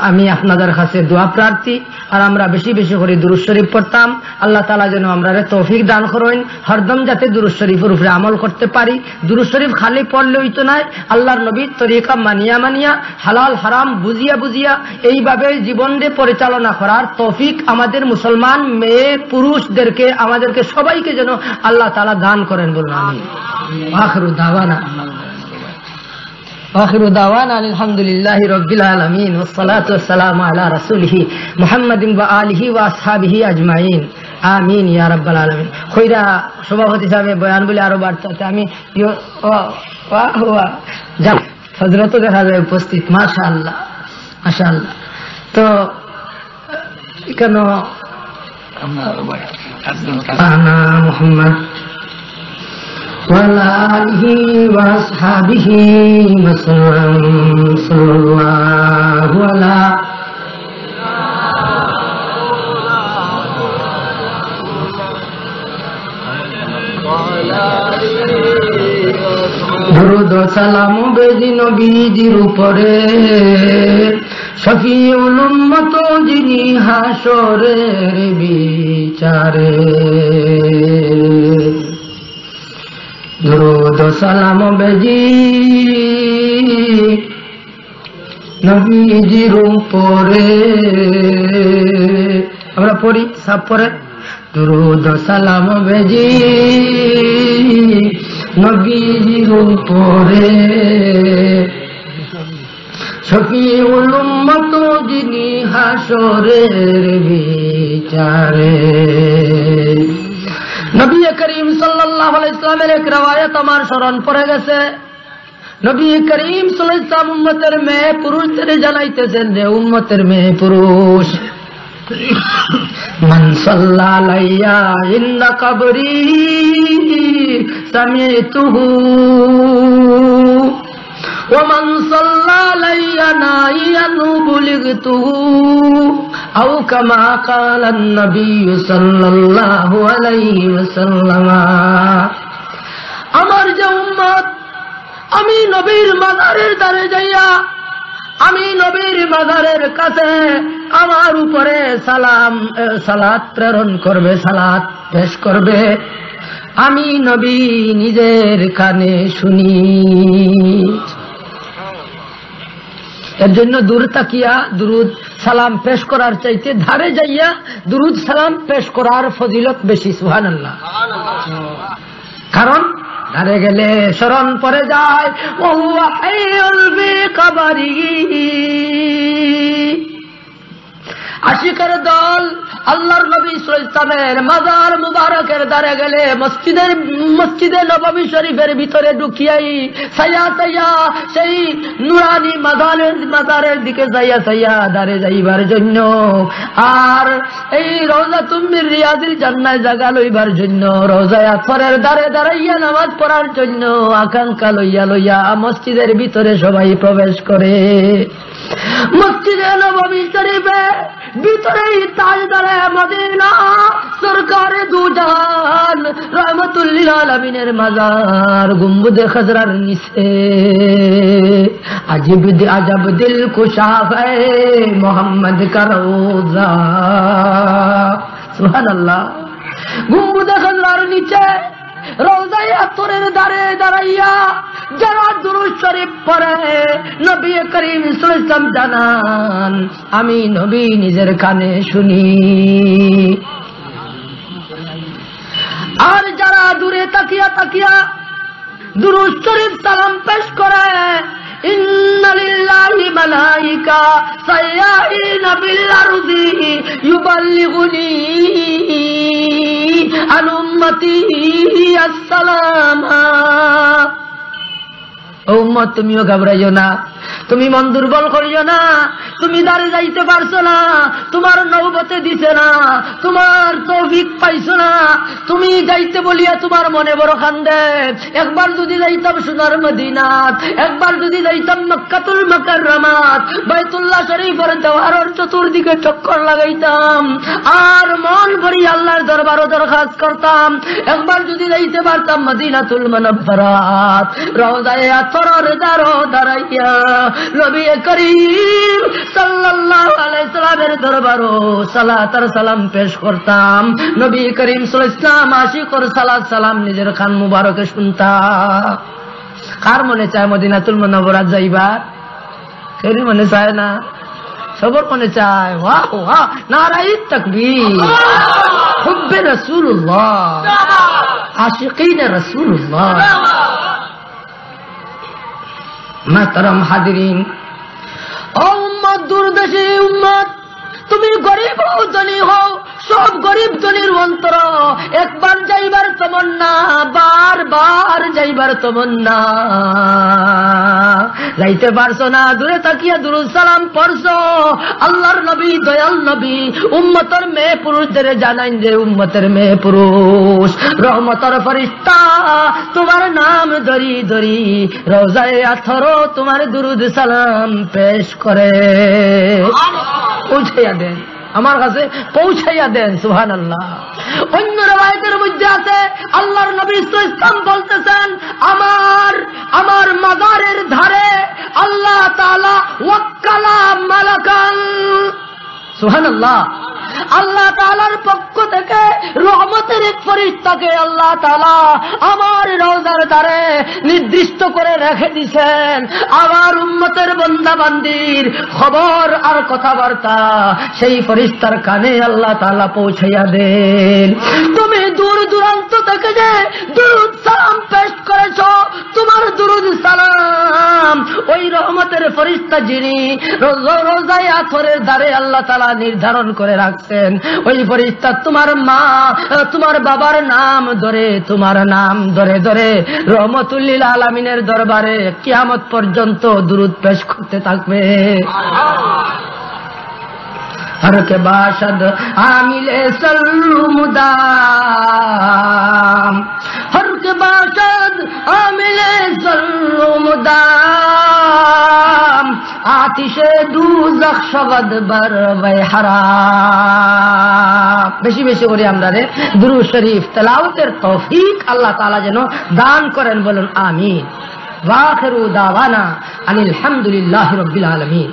আমি আপনাদের কাছে দোয়া প্রার্থী, আর আমরা বেশি বেশি করে দুরূদ শরীফ পড়তাম। আল্লাহ তাআলা যেন আমরা তৌফিক দান করেন, হরদম যাতে দুরূদ শরীফের উপরে আমল করতে পারি। দুরূদ শরীফ খালি পড়লে হইতো না, আল্লাহর নবীর তরিকা মানিয়া মানিয়া, হালাল হারাম বুঝিয়া বুঝিয়া এইভাবে জীবনে পরিচালনা করার তৌফিক আমাদের মুসলমান মেয়ে পুরুষদেরকে, আমাদেরকে সবাইকে যেন আল্লাহ তাআলা দান করেন, বলুন আমিন। আখিরু দাওয়ানা আলহামদুলিল্লাহি রাব্বিল আলামিন ওয়াসসালাতু ওয়াসসালামু আলা রাসূলিহি মুহাম্মাদিন ওয়া আলিহি ওয়া আসহাবিহি আজমাইন, আমিন ইয়া রাব্বাল আলামিন। কইরা সভাপতি সাহেব বয়ান বলে আরো বাড়তে আমি যাক, হযরত দেখা যায় উপস্থিত, মাশাআল্লাহ মাশাআল্লাহ। তো কেন আনা মুহাম্মদ ওয়ালা আলিহি ওয়া আসহাবিহি ওয়াসাল্লাম, সাল্লাল্লাহু আলা দুরূদ সালাম বেজি নবীজির উপরে, শফিউল উম্মত যিনি হাসরের বিচারে। দুরূদ সালাম বেজি নবীজির উপরে, আমরা পড়ি সব পরে। দুরূদ সালাম বেজি নবীজির উপরে, শফিউল উম্মত যিনি হাসরের বিচারে। নবী করিম সাল্লাল্লাহু আলাইহি ওয়াসাল্লামের এক রওয়ায়াত আমার স্মরণ পড়ে গেছে। নবী করিম সাল্লাল্লাহু আলাইহি ওয়াসাল্লাম উম্মতের মেয়ে পুরুষদের জানাইতেছেন যে উম্মতের মেয়ে পুরুষ, মান সাল্লা আলাইয়া ইন্না কবরি সামিতুহু ওয়া মান সাল্লা আলাইয়া নাইয়ান বুলিগতুহু আও কামা ক্বালা an-নবী সাল্লাল্লাহু আলাইহি ওয়াসাল্লাম। আমার যে উম্মত, আমি নবীর মাজারের ধারে যাইয়া, আমি নবীর মাজারের কাছে আমার উপরে সালাত প্রেরণ করবে, সালাত পেশ করবে, আমি নবী নিজের কানে শুনি। এর জন্য দূর তাকিয়া দুরুদ সালাম পেশ করার চাইতে ধারে যাইয়া দুরুদ সালাম পেশ করার ফজিলত বেশি। সুবহানাল্লাহ। কারণ ধারে গেলে স্মরণ পড়ে যায় ও হুয়া হাইয়ুল বিকবরিহি। আশিকের দল আল্লাহর নবী সাল্লাল্লাহু আলাইহি ওয়াসাল্লামের মাজার মুবারকের ধারে গেলে মসজিদে নববী শরীফের ভিতরে ঢুকিয়াই সাইয়া সেই নুরানি মাজারের দিকে যাইয়া ধারে যাইবার জন্য, আর এই রওজাতুম মির রিয়াজিল জান্নাত জায়গা লইবার জন্য, রওজায়ে আতহারের ধারে দাঁড়াইয়া নামাজ পড়ার জন্য আকাঙ্ক্ষা লইয়া মসজিদের ভিতরে সবাই প্রবেশ করে। মসজিদে নববী শরীফের ভিতরেই তাজদারে মদিনা সরকারে দু জাহান রহমাতুল লিল আলামিনের মাজার গুম্বুদে খজরার নিচে আজব দিল কুশা है মোহাম্মদ का রওজা। সুবহানাল্লাহ। গুম্বুদে খজরার নিচে রওজায়ে আতহারের ধারে দাঁড়াইয়া যারা দুরূদ শরীফ পড়ে, নবী করিম সাল্লাল্লাহু আলাইহি ওয়াসাল্লাম জানান আমি নবী নিজের কানে শুনি। আর যারা দূরে তাকিয়া দুরূদ শরীফ সালাম পেশ করে, ইন্না লিল্লাহি মালাইকা সাইয়্যাহিনা বিল আরদি ইউবাল্লিগুনি আন উম্মতি আসসালামা। ও উম্মত, তুমিও ঘাবড়াইও না, তুমি মন দুর্বল করিও না, তুমি দাঁড়িয়ে যাইতে পারছো না, তোমার নৌবতে দিছে না, তোমার তৌফিক পাইছো না, তুমি যাইতে বলিয়া তোমার মনে বড় কান্দে। একবার যদি যাইতাম সোনার মদিনাত, একবার যদি যাইতাম মক্কাতুল মুকাররমাত, বাইতুল্লাহ শরীফের দেওয়ারের চতুর্দিকে চক্কর লাগাইতাম, আর মন ভরি আল্লাহর দরবারে দরখাস্ত করতাম, একবার যদি যাইতে পারতাম মদিনাতুল মুনাফফারাত, রওজায়ে আতহারের দাঁড়াইয়া নবী করিম সাল্লাল্লাহু আলাইহি ওয়াসাল্লামের দরবারে সালাত আর সালাম পেশ করতাম। নবী করিম সাল্লাল্লাহু আলাইহি ওয়াসাল্লাম আশিকর সালাত সালাম নিজের কান মুবারকে শুনতাম। কার মনে চায় মদিনাতুল মুনাওয়ারাত যাইবার? কেউ মনে চায় না? সবার মনে চায়। ওয়াহ ওয়াহ, নারায়ে তাকবীর, হুব্বে রাসূলুল্লাহ, আশিকিনে রাসূলুল্লাহ। মাহতারাম হাজিরিন, ও উম্মত, দূরদেশী উম্মত, তুমি গরিব হও ধনী হও, সব গরিব ধনীর অন্তর একবার যাইবার তমন্না, বারবার যাইবার তমন্না, যাইতে পারছো না, দূরে তাকিয়া দুরূদ সালাম পড়ছো। আল্লাহর নবী, দয়াল নবী উম্মতের মেয়ে পুরুষদের জানাইন যে উম্মতের মেয়ে পুরুষ রহমতের ফেরেশতা তোমার নাম ধরি ধরি রওজায়ে আতহার তোমার দুরূদ সালাম পেশ করে। পৌঁছাইয়া দেন। আমার কাছে পৌঁছাইয়া দেন। সুবহানাল্লাহ। অন্য রওয়ায়াতের মধ্যে আছে আল্লাহর নবী ইসলাম বলতেছেন, আমার মাজারের ধারে আল্লাহ তাআলা ওয়াক্কালা মালাকান। সুবহানাল্লাহ। আল্লাহ তাআলার পক্ষ থেকে রহমতের এক ফেরেশতাকে আল্লাহ তাআলা আমার রওজার ধারে নির্দিষ্ট করে রেখে দিয়েছেন। আমার উম্মতের বান্দা বান্দির খবর আর কথাবার্তা সেই ফেরেশতার কানে আল্লাহ তাআলা পৌঁছাইয়া দেন। তুমি দূর দূরান্ত থেকে যে দুরূদ সালাম পেশ করেছো, তোমার দুরূদ সালাম ওই রহমতের ফেরেশতা যিনি রোজায়ে আসরের ধারে আল্লাহ তাআলা নির্ধারণ করে রাখছেন, ওই ফেরেশতা তোমার মা তোমার বাবার নাম ধরে, তোমার নাম ধরে ধরে রহমতুল লিল আলামিনের দরবারে কিয়ামত পর্যন্ত দুরূদ পেশ করতে থাকবে। हर के बाशद आमिले सल्लुमुदाम, हर के बाशद आमिले सल्लुमुदाम, आतिशे दूज़ख शवद बर वे हराम। বেশি বেশি করে আমরা দুরূদ শরীফ তেলাওয়াতের তৌফিক আল্লাহ তাআলা যেন দান করেন, বলুন আমিন। ওয়া আখিরু দাওয়ানা আনিল হামদুলিল্লাহি রাব্বিল আলামিন।